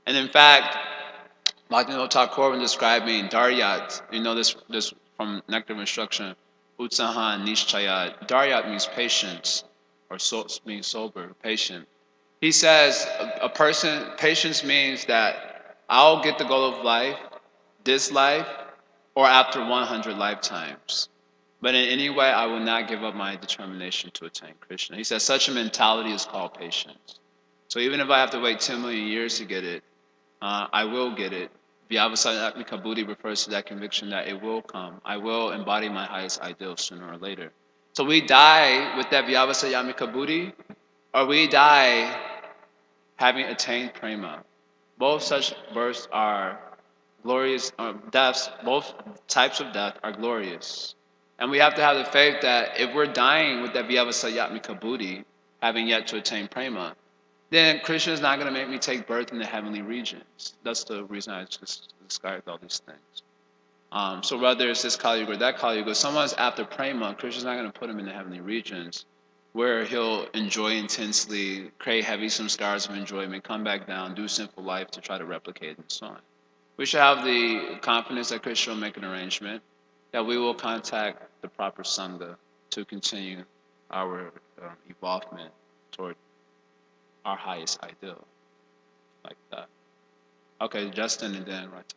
And in fact, Bhaktivinoda Thakur described me in Daryat. You know this from Nectar of Instruction. Utsahan Nishchayat. Daryat means patience, or means sober, patient. He says a person, patience means that I'll get the goal of life, this life, or after 100 lifetimes. But in any way, I will not give up my determination to attain Krishna. He says such a mentality is called patience. So even if I have to wait 10 million years to get it, I will get it. Vyavasayatmika Buddhi refers to that conviction that it will come. I will embody my highest ideal sooner or later. So we die with that Vyavasayatmika Buddhi, or we die having attained prema. Both such births are glorious, deaths, both types of death are glorious. And we have to have the faith that if we're dying with that Vyavasayatmika Buddhi, having yet to attain prema, then Krishna is not going to make me take birth in the heavenly regions. That's the reason I just described all these things. So whether it's this Kali Yuga or that Kali Yuga, someone's after prema, Krishna's not going to put him in the heavenly regions where he'll enjoy intensely, create heavy samskaras of enjoyment, come back down, do sinful life to try to replicate and so on. We should have the confidence that Krishna will make an arrangement, that we will contact the proper Sangha to continue our evolvement toward our highest ideal, like that. Okay, Justin, and then right to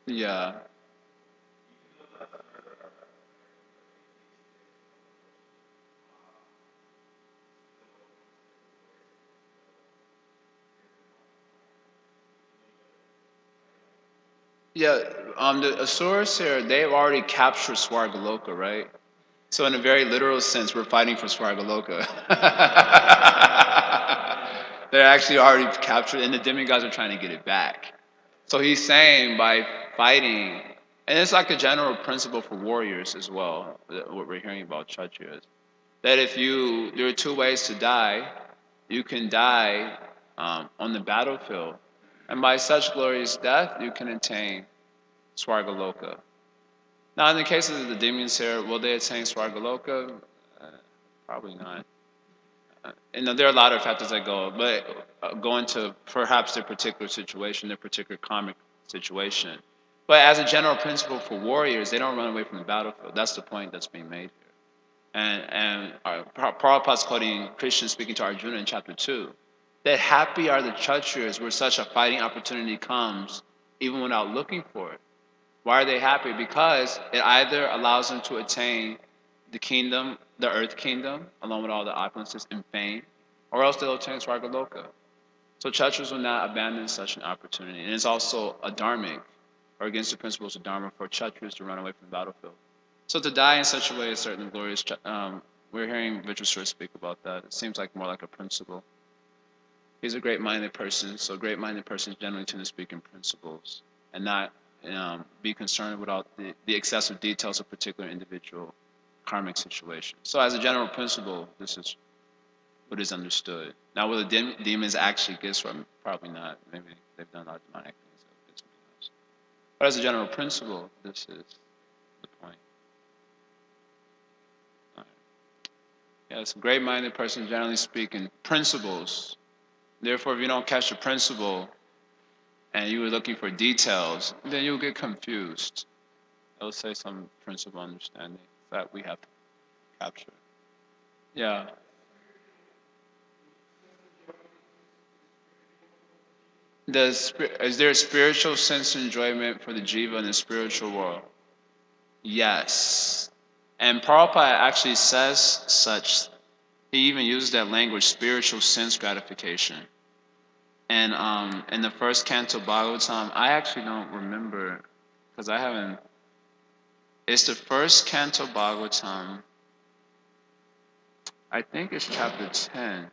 you. Yeah. Yeah, the Asuras here, they've already captured Swargaloka, right? So in a very literal sense, we're fighting for Swargaloka. They're actually already captured, and the demigods are trying to get it back. So he's saying by fighting, and it's like a general principle for warriors as well, what we're hearing about Kshatriyas, that there are two ways to die. You can die on the battlefield, and by such glorious death, you can attain Swargaloka. Now, in the case of the demons here, will they attain Swargaloka? Probably not. There are a lot of factors that go into perhaps their particular situation, their particular karmic situation. But as a general principle for warriors, they don't run away from the battlefield. That's the point that's being made here. And Prabhupada's quoting Krishna speaking to Arjuna in chapter 2, that happy are the Kshatriyas where such a fighting opportunity comes even without looking for it. Why are they happy? Because it either allows them to attain the kingdom, the earth kingdom, along with all the opulences and fame, or else they'll attain Swargaloka. So Kshatriyas will not abandon such an opportunity. And it's also a dharmic, or against the principles of dharma, for Kshatriyas to run away from the battlefield. So to die in such a way is certainly glorious. We're hearing Vitrasura speak about that. It seems like more like a principle. He's a great-minded person, so great-minded persons generally tend to speak in principles and not be concerned about the excessive details of particular individual karmic situations. So as a general principle, this is what is understood. Now, whether demons actually gets from, probably not. Maybe they've done a lot of demonic things that get something else. But as a general principle, this is the point. All right. Yes, great-minded person, generally speaking, principles. Therefore, if you don't catch the principle and you were looking for details, then you'll get confused. It'll say some principle understanding that we have to capture. Yeah. Is there a spiritual sense of enjoyment for the jiva in the spiritual world? Yes. And Prabhupada actually says such. He even uses that language, spiritual sense gratification. And in the first canto Bhagavatam, I actually don't remember because I haven't. It's the first canto Bhagavatam. I think it's chapter 10.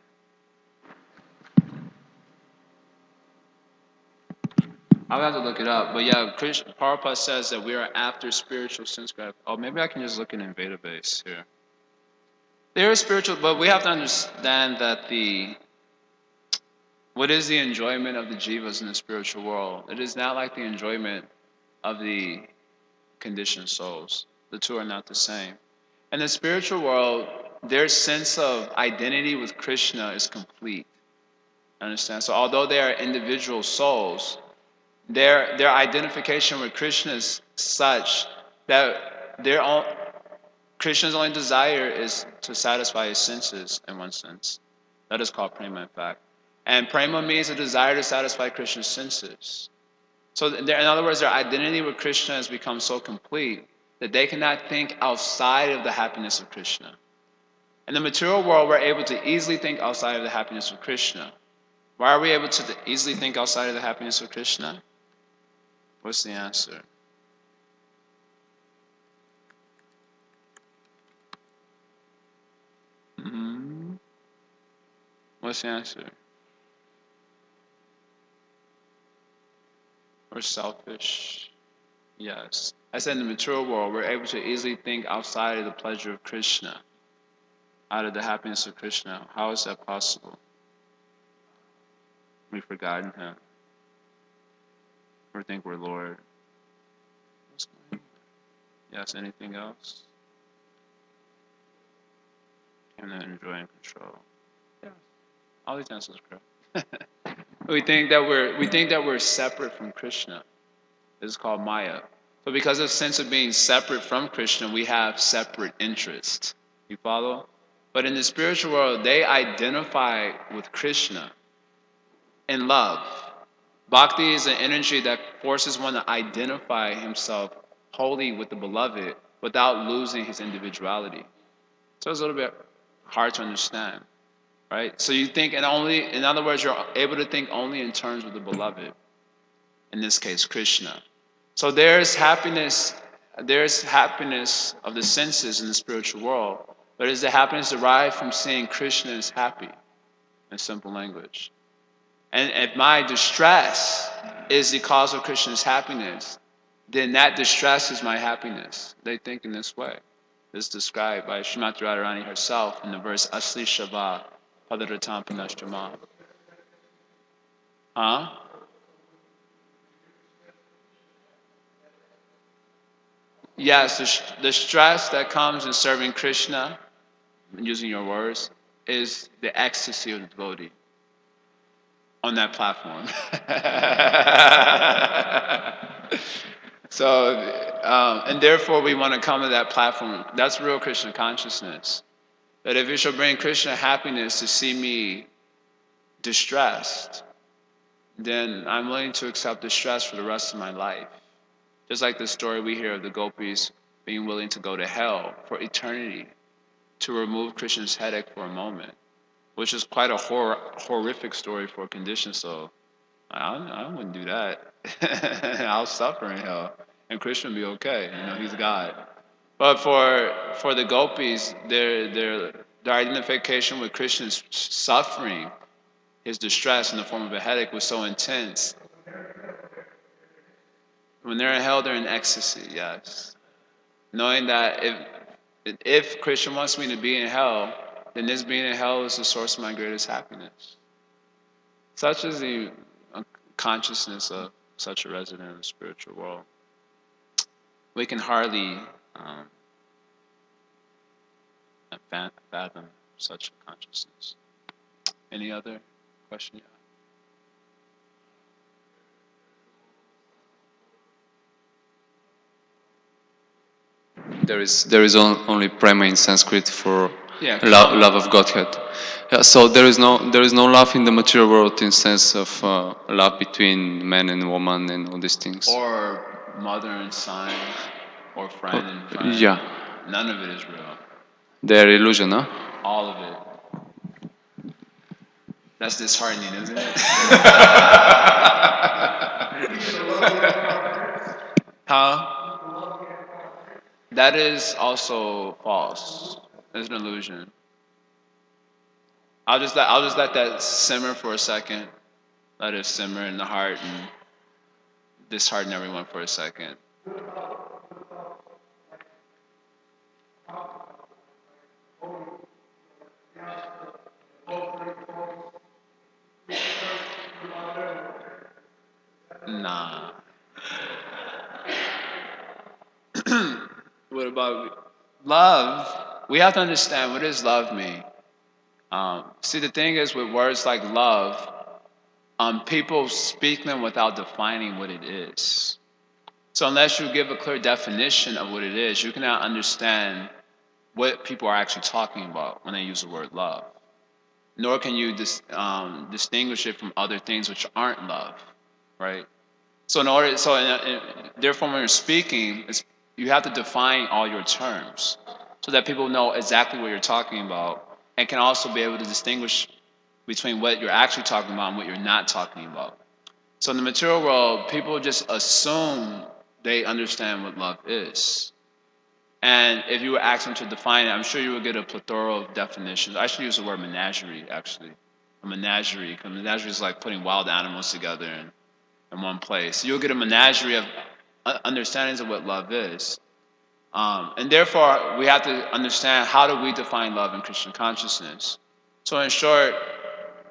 I'll have to look it up. But yeah, Prabhupada says that we are after spiritual sense gratification. Oh, maybe I can just look in database here. There is spiritual, but we have to understand that what is the enjoyment of the jivas in the spiritual world? It is not like the enjoyment of the conditioned souls. The two are not the same. In the spiritual world, their sense of identity with Krishna is complete. Understand? So although they are individual souls, their identification with Krishna is such that Krishna's only desire is to satisfy his senses in one sense. That is called prema in fact. And prema means a desire to satisfy Krishna's senses. So in other words, their identity with Krishna has become so complete that they cannot think outside of the happiness of Krishna. In the material world, we're able to easily think outside of the happiness of Krishna. Why are we able to easily think outside of the happiness of Krishna? What's the answer? Mm-hmm. What's the answer? We're selfish. Yes. I said in the material world, we're able to easily think outside of the pleasure of Krishna, out of the happiness of Krishna. How is that possible? We've forgotten him. We think we're Lord. Yes, anything else? And then enjoying control. Yes. All these answers are correct. we think that we're separate from Krishna. This is called Maya. So because of the sense of being separate from Krishna, we have separate interests. You follow? But in the spiritual world, they identify with Krishna in love. Bhakti is an energy that forces one to identify himself wholly with the beloved without losing his individuality. So it's a little bit hard to understand, right? So you think, in other words, you're able to think only in terms of the beloved. In this case, Krishna. So there's happiness of the senses in the spiritual world, but is the happiness derived from seeing Krishna as happy, in simple language. And if my distress is the cause of Krishna's happiness, then that distress is my happiness. They think in this way. This is described by Srimati Radharani herself in the verse Asli Shava Padaratam Panashtama. Huh? Yes, the stress that comes in serving Krishna, using your words, is the ecstasy of the devotee on that platform. So, and therefore we want to come to that platform. That's real Krishna consciousness. That if it shall bring Krishna happiness to see me distressed, then I'm willing to accept distress for the rest of my life. Just like the story we hear of the gopis being willing to go to hell for eternity to remove Krishna's headache for a moment, which is quite a horrific story for a conditioned soul. I wouldn't do that. I'll suffer in hell, and Krishna will be okay. He's God. But for the gopis, their identification with Krishna's suffering, his distress in the form of a headache, was so intense. When they're in hell, they're in ecstasy. Yes, knowing that if Krishna wants me to be in hell, then this being in hell is the source of my greatest happiness. Such is the consciousness of such a resident in the spiritual world. We can hardly fathom such a consciousness. Any other question? There is only prema in Sanskrit for love of Godhead. Yeah, so there is no love in the material world in sense of love between man and woman and all these things. Or mother and son, or friend and friend. Yeah. None of it is real. They are illusion, huh? All of it. That's disheartening, isn't it? Huh? That is also false. It's an illusion. I'll just let that simmer for a second. Let it simmer in the heart and dishearten everyone for a second. Nah. What about love? We have to understand, what does love mean? See, the thing is with words like love, people speak them without defining what it is. So unless you give a clear definition of what it is, you cannot understand what people are actually talking about when they use the word love. Nor can you distinguish it from other things which aren't love, right? So therefore, when you're speaking, you have to define all your terms so that people know exactly what you're talking about and can also be able to distinguish between what you're actually talking about and what you're not talking about. So in the material world, people just assume they understand what love is. And if you were asked them to define it, I'm sure you would get a plethora of definitions. I should use the word menagerie, actually. A menagerie, because menagerie is like putting wild animals together in one place. You'll get a menagerie of understandings of what love is. And therefore, we have to understand, how do we define love in Christian consciousness? So in short,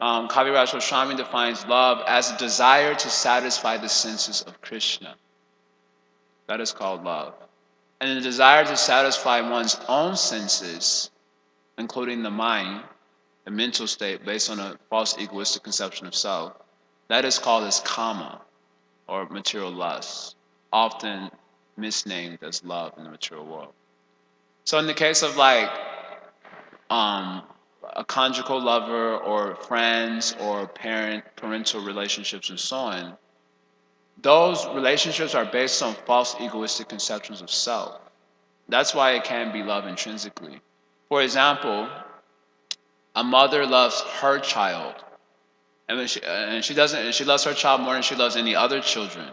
Kaviraj Goswami defines love as a desire to satisfy the senses of Krishna. That is called love. And the desire to satisfy one's own senses, including the mind, the mental state based on a false egoistic conception of self, that is called as kama, or material lust, often misnamed as love in the material world. So in the case of like a conjugal lover or friends or parental relationships and so on, those relationships are based on false egoistic conceptions of self. That's why it can be love intrinsically. For example, a mother loves her child, and she loves her child more than she loves any other children.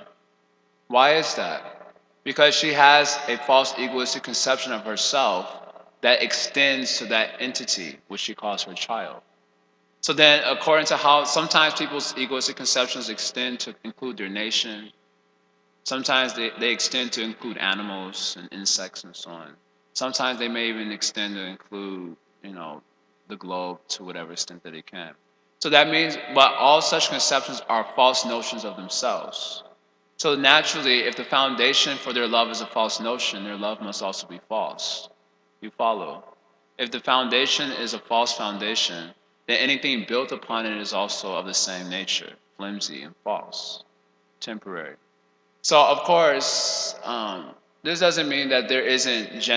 Why is that? Because she has a false egoistic conception of herself that extends to that entity which she calls her child. So then, according to how sometimes people's egoistic conceptions extend to include their nation, sometimes they extend to include animals and insects and so on. Sometimes they may even extend to include, the globe to whatever extent that it can. So that means, but all such conceptions are false notions of themselves. So naturally, if the foundation for their love is a false notion, their love must also be false. You follow? If the foundation is a false foundation, then anything built upon it is also of the same nature, flimsy and false, temporary. So of course, this doesn't mean that there isn't,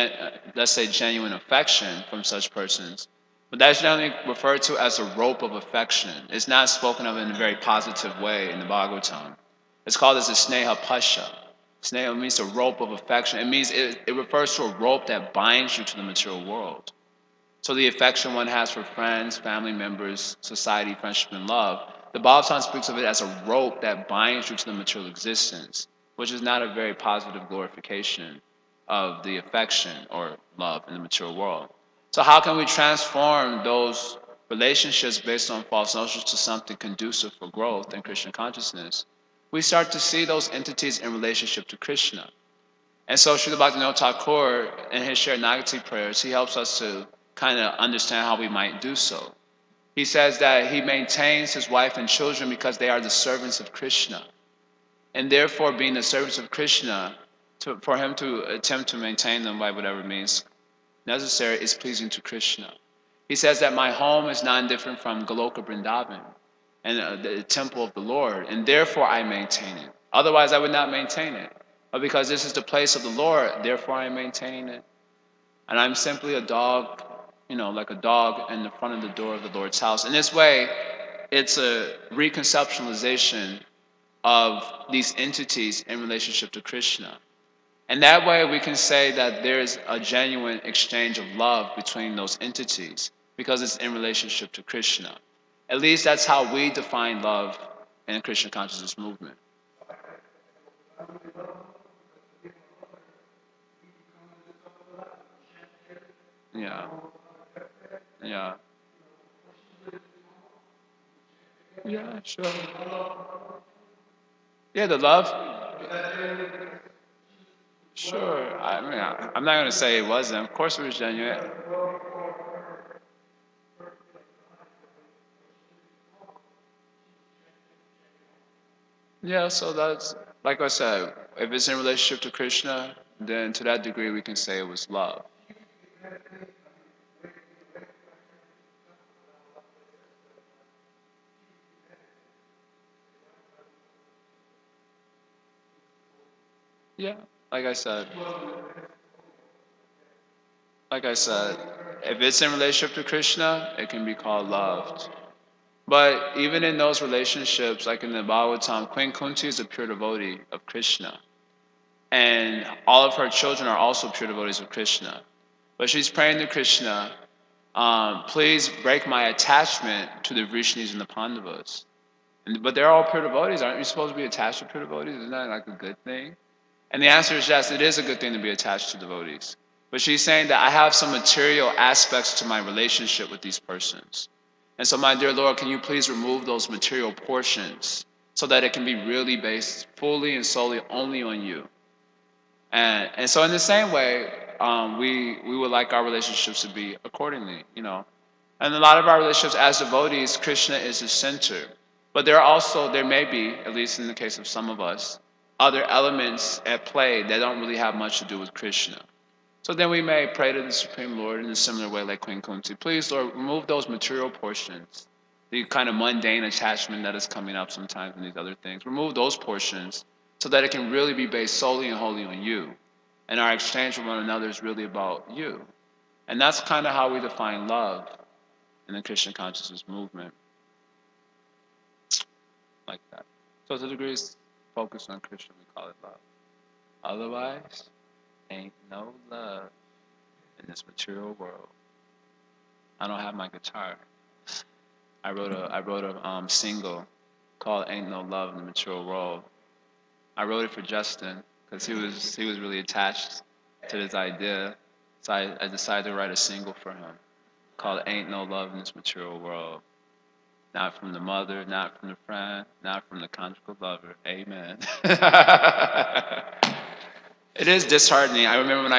let's say, genuine affection from such persons, but that's generally referred to as a rope of affection. It's not spoken of in a very positive way in the Bhagavatam. It's called as a sneha pasha. Sneha means a rope of affection. It means it refers to a rope that binds you to the material world. So the affection one has for friends, family members, society, friendship, and love, the Bhagavatam speaks of it as a rope that binds you to the material existence, which is not a very positive glorification of the affection or love in the material world. So how can we transform those relationships based on false notions to something conducive for growth in Krishna consciousness? We start to see those entities in relationship to Krishna. And so Srila Bhaktivinoda Thakur, in his Sharanagati prayers, he helps us to kind of understand how we might do so. He says that he maintains his wife and children because they are the servants of Krishna. And therefore, being the servants of Krishna, for him to attempt to maintain them by whatever means necessary is pleasing to Krishna. He says that my home is not different from Goloka Vrindavan and the temple of the Lord, and therefore I maintain it. Otherwise, I would not maintain it. But because this is the place of the Lord, therefore I am maintaining it. And I'm simply a dog, like a dog in the front of the door of the Lord's house. In this way, it's a reconceptualization of these entities in relationship to Krishna. And that way we can say that there's a genuine exchange of love between those entities because it's in relationship to Krishna. At least that's how we define love in the Krishna consciousness movement. Yeah. Yeah. Yeah, sure. Yeah, the love. Sure. I mean, I'm not going to say it wasn't. Of course it was genuine. Yeah, so that's, like I said, if it's in relationship to Krishna, then to that degree we can say it was love. Yeah, like I said, like I said, if it's in relationship to Krishna, it can be called loved. But even in those relationships, like in the Bhagavatam, Queen Kunti is a pure devotee of Krishna. And all of her children are also pure devotees of Krishna. But she's praying to Krishna, please break my attachment to the Vrishnis and the Pandavas. But they're all pure devotees. Aren't you supposed to be attached to pure devotees? Isn't that like a good thing? And the answer is yes, it is a good thing to be attached to devotees. But she's saying that I have some material aspects to my relationship with these persons. And so, my dear Lord, can you please remove those material portions so that it can be really based fully and solely only on you? And so, in the same way, we would like our relationships to be accordingly, you know. And a lot of our relationships as devotees, Krishna is the center. But there may be, at least in the case of some of us, other elements at play that don't really have much to do with Krishna. So then we may pray to the Supreme Lord in a similar way like Queen Kunti. Please, Lord, remove those material portions, the kind of mundane attachment that is coming up sometimes in these other things. Remove those portions so that it can really be based solely and wholly on you. And our exchange with one another is really about you. And that's kind of how we define love in the Christian consciousness movement, like that. So to the degree it's focused on Krishna, we call it love. Otherwise, ain't no love in this material world. I don't have my guitar. I wrote a single called "Ain't No Love in the Material World." I wrote it for Justin because he was really attached to this idea, so I decided to write a single for him called "Ain't No Love in This Material World." Not from the mother, not from the friend, not from the conjugal lover. Amen. It is disheartening. I remember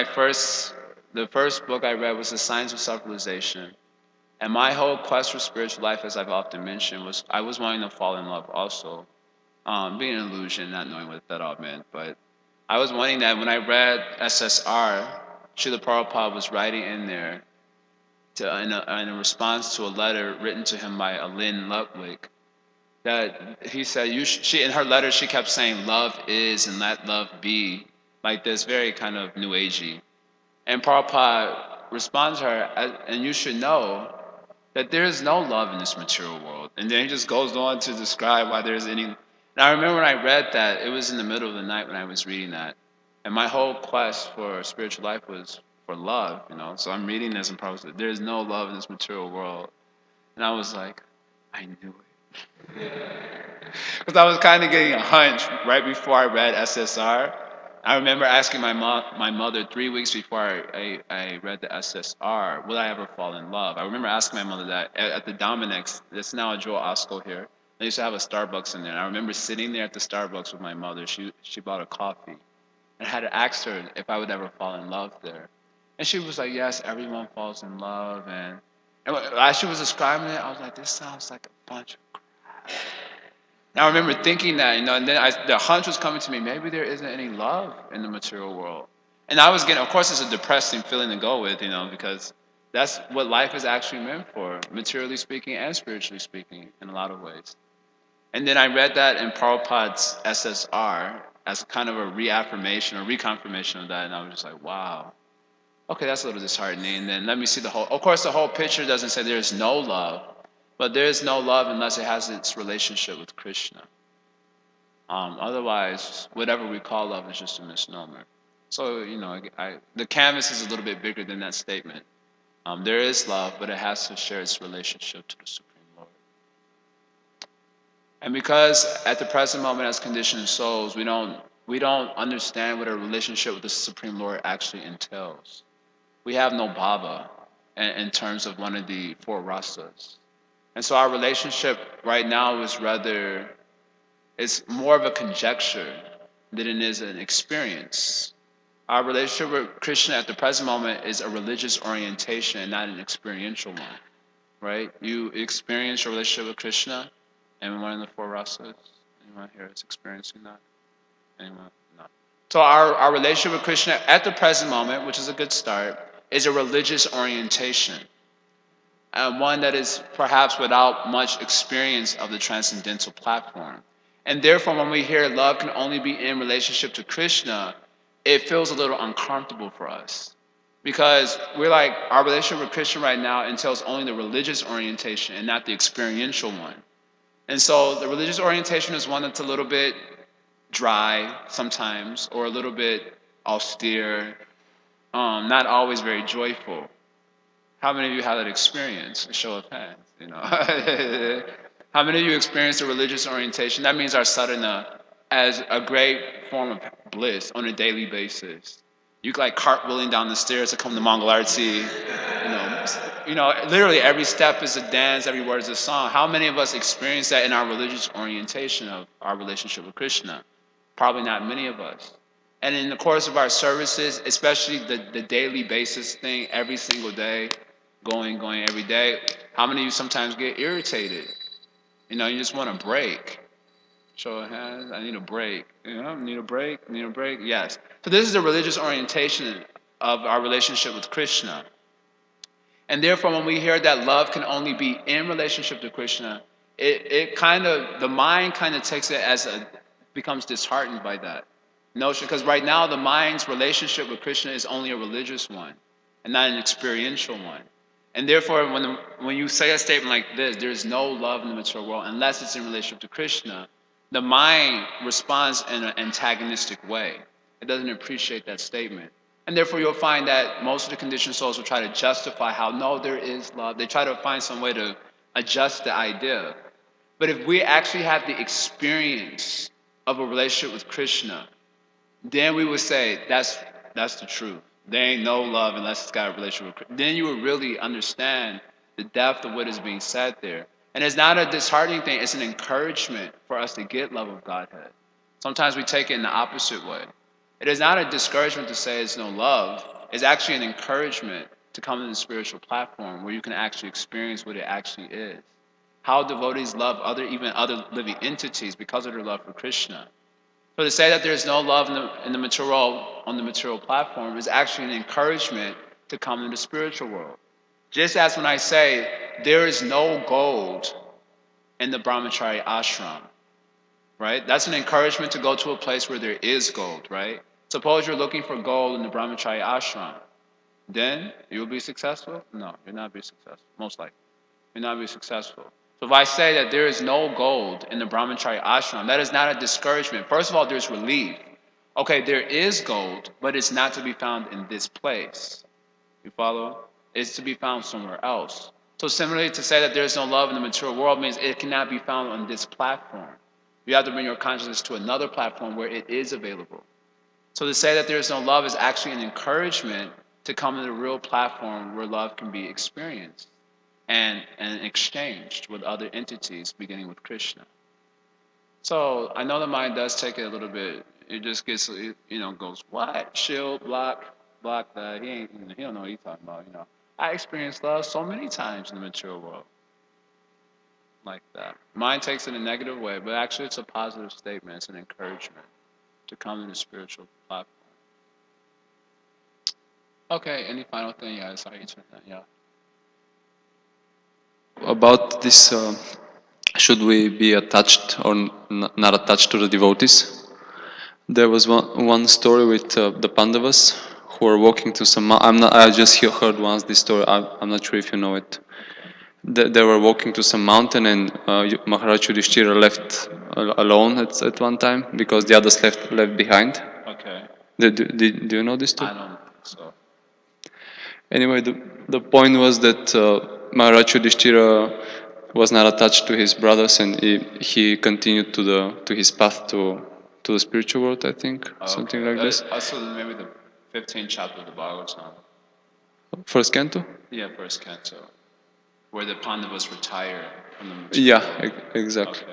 the first book I read was The Science of Self-Realization. And my whole quest for spiritual life, as I've often mentioned, was I was wanting to fall in love also. Being an illusion, not knowing what that all meant. But I was wanting that. When I read SSR, Srila Prabhupada was writing in there in a response to a letter written to him by Lynn Ludwig, that he said, she in her letter, she kept saying, love is and let love be, like this very kind of new agey. And Prabhupada responds to her, and you should know that there is no love in this material world. And then he just goes on to describe why there's any. And I remember when I read that, it was in the middle of the night when I was reading that. And my whole quest for spiritual life was for love, you know. So I'm reading this and probably said, there's no love in this material world. And I was like, I knew it. Because I was kind of getting a hunch right before I read SSR. I remember asking my mother 3 weeks before I read the SSR, would I ever fall in love? I remember asking my mother that at the Dominic's. It's now a Joel Osco here. They used to have a Starbucks in there. And I remember sitting there at the Starbucks with my mother. She bought a coffee. And I had to ask her if I would ever fall in love there. And she was like, yes, everyone falls in love. And as she was describing it, I was like, this sounds like a bunch of crap. And I remember thinking that, you know, and then the hunch was coming to me, maybe there isn't any love in the material world. And I was getting, of course, it's a depressing feeling to go with, you know, because that's what life is actually meant for, materially speaking and spiritually speaking, in a lot of ways. And then I read that in Prabhupada's SSR as kind of a reaffirmation or reconfirmation of that, and I was just like, wow. Okay, that's a little disheartening. And then let me see the whole, of course, the whole picture doesn't say there's no love, but there is no love unless it has its relationship with Krishna. Otherwise, whatever we call love is just a misnomer. So, you know, the canvas is a little bit bigger than that statement. There is love, but it has to share its relationship to the Supreme Lord. And because at the present moment as conditioned souls, we don't understand what a relationship with the Supreme Lord actually entails. We have no bhava in terms of one of the four rasas. And so our relationship right now it's more of a conjecture than it is an experience. Our relationship with Krishna at the present moment is a religious orientation and not an experiential one, right? You experience your relationship with Krishna and one of the four rasas. Anyone here is experiencing that? Anyone? No. So our relationship with Krishna at the present moment, which is a good start, is a religious orientation. One that is perhaps without much experience of the transcendental platform. And therefore, when we hear love can only be in relationship to Krishna, it feels a little uncomfortable for us. Because we're like, our relationship with Krishna right now entails only the religious orientation and not the experiential one. And so the religious orientation is one that's a little bit dry sometimes, or a little bit austere, not always very joyful. How many of you have that experience? A show of hands, you know. How many of you experience a religious orientation? That means our sadhana as a great form of bliss on a daily basis. You like cartwheeling down the stairs to come to Mongol Artsy. Literally every step is a dance, every word is a song. How many of us experience that in our religious orientation of our relationship with Krishna? Probably not many of us. And in the course of our services, especially the daily basis thing, every single day, going every day, how many of you sometimes get irritated? You just want a break. Show of hands, I need a break. Need a break, need a break, yes. So this is the religious orientation of our relationship with Krishna. And therefore, when we hear that love can only be in relationship to Krishna, the mind kind of takes it becomes disheartened by that notion. Because right now, the mind's relationship with Krishna is only a religious one and not an experiential one. And therefore, when you say a statement like this, there is no love in the material world unless it's in relationship to Krishna, the mind responds in an antagonistic way. It doesn't appreciate that statement. And therefore, you'll find that most of the conditioned souls will try to justify how, no, there is love. They try to find some way to adjust the idea. But if we actually have the experience of a relationship with Krishna, then we would say that's the truth. There ain't no love unless it's got a relationship with Krishna. Then you would really understand the depth of what is being said there. And it's not a disheartening thing, it's an encouragement for us to get love of Godhead. Sometimes we take it in the opposite way. It is not a discouragement to say it's no love. It's actually an encouragement to come to the spiritual platform where you can actually experience what it actually is. How devotees love even other living entities because of their love for Krishna. So to say that there's no love in the material world, on the material platform, is actually an encouragement to come to the spiritual world. Just as when I say there is no gold in the brahmachari ashram, right? That's an encouragement to go to a place where there is gold, right? Suppose you're looking for gold in the brahmachari ashram. Then you'll be successful? No, you'll not be successful, most likely. You'll not be successful. So if I say that there is no gold in the brahmachari ashram, that is not a discouragement. First of all, there's relief. Okay, there is gold, but it's not to be found in this place. You follow? It's to be found somewhere else. So similarly, to say that there is no love in the material world means it cannot be found on this platform. You have to bring your consciousness to another platform where it is available. So to say that there is no love is actually an encouragement to come to the real platform where love can be experienced and exchanged with other entities, beginning with Krishna. So I know the mind does take it a little bit. It just gets, goes, what? Shield, block that. He don't know what he's talking about, I experienced love so many times in the material world. Like that. Mind takes it in a negative way, but actually it's a positive statement. It's an encouragement to come to the spiritual platform. Okay, any final thing? Yeah, sorry, you turned that, yeah. About this, should we be attached or not attached to the devotees? There was one story with the Pandavas who were walking to some. I just heard once this story. I'm not sure if you know it. They were walking to some mountain, and Maharaj Yudhishthira left alone at one time because the others left behind. Okay. Do you know this story? I don't think so. Anyway, the point was that Maharaj Yudhishthira was not attached to his brothers, and he continued to his path to the spiritual world. I think something like this. Also, maybe the 15th chapter of the Bhagavatam. First canto. Yeah, first canto, where the Pandavas retire from the material Yeah, world. exactly. Okay.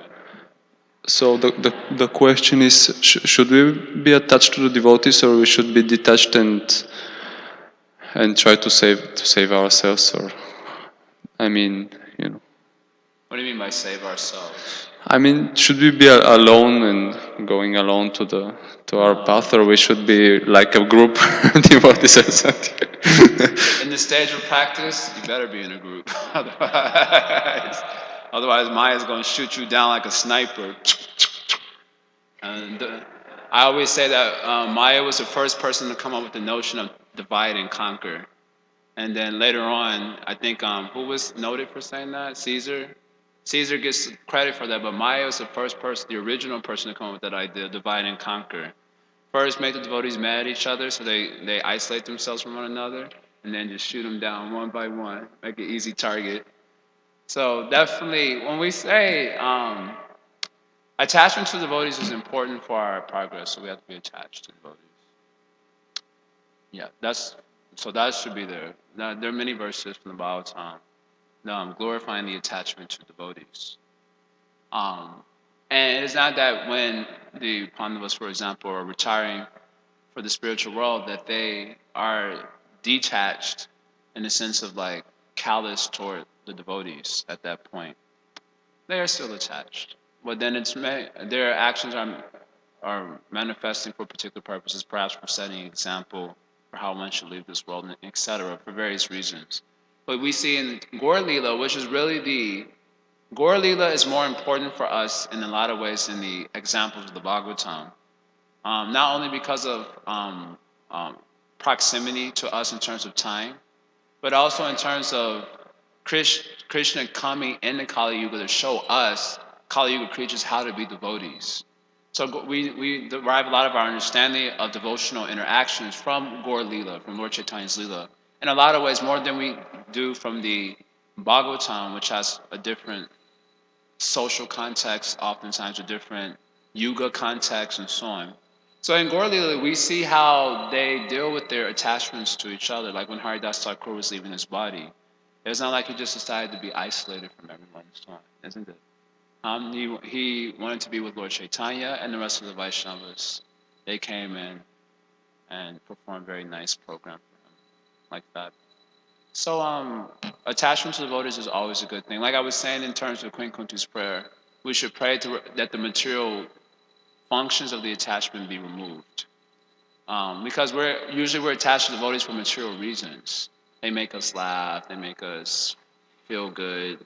So the question is, should we be attached to the devotees, or we should be detached and try to save ourselves, or I mean, you know. What do you mean by save ourselves? I mean, should we be alone and going alone to our path, or we should be like a group devotees or something? In the stage of practice, you better be in a group. Otherwise, Maya's going to shoot you down like a sniper. And I always say that Maya was the first person to come up with the notion of divide and conquer. And then later on, I think who was noted for saying that? Caesar. Caesar gets credit for that, but Maya was the first person, the original person to come up with that idea, divide and conquer. First, make the devotees mad at each other, so they isolate themselves from one another, and then just shoot them down one by one, make an easy target. So definitely, when we say attachment to devotees is important for our progress, so we have to be attached to devotees. Yeah, that should be there. Now, there are many verses from the Bhagavatam glorifying the attachment to devotees. And it's not that when the Pandavas, for example, are retiring for the spiritual world, that they are detached in the sense of like callous toward the devotees at that point. They are still attached, but then their actions are manifesting for particular purposes, perhaps for setting an example for how one should leave this world, etc., for various reasons. But we see in Gaur Lila, which is really Gaur Lila is more important for us in a lot of ways than the examples of the Bhagavatam. Not only because of um, proximity to us in terms of time, but also in terms of Krishna coming in the Kali Yuga to show us, Kali Yuga creatures, how to be devotees. So we derive a lot of our understanding of devotional interactions from Gaur Lila, from Lord Chaitanya's Lila. In a lot of ways, more than we do from the Bhagavatam, which has a different social context, oftentimes a different yuga context, and so on. So in Gaur Lila, we see how they deal with their attachments to each other. Like when Haridas Thakur was leaving his body, it's not like he just decided to be isolated from everyone, isn't it? He wanted to be with Lord Chaitanya and the rest of the Vaishnavas. They came in and performed a very nice program for him, like that. So attachment to devotees is always a good thing. Like I was saying in terms of Queen Kunti's prayer, we should pray that the material functions of the attachment be removed. Because we're attached to devotees for material reasons. They make us laugh, they make us feel good.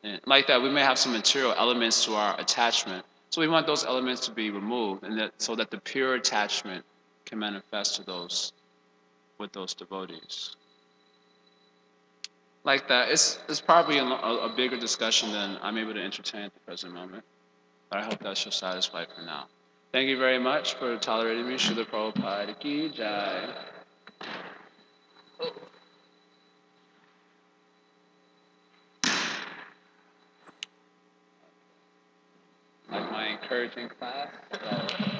And like that, we may have some material elements to our attachment. So we want those elements to be removed, and so that the pure attachment can manifest to those with those devotees. Like that, it's probably a bigger discussion than I'm able to entertain at the present moment. But I hope that shall satisfy for now. Thank you very much for tolerating me. Srila Prabhupada ki Jai. Like my encouraging class. So.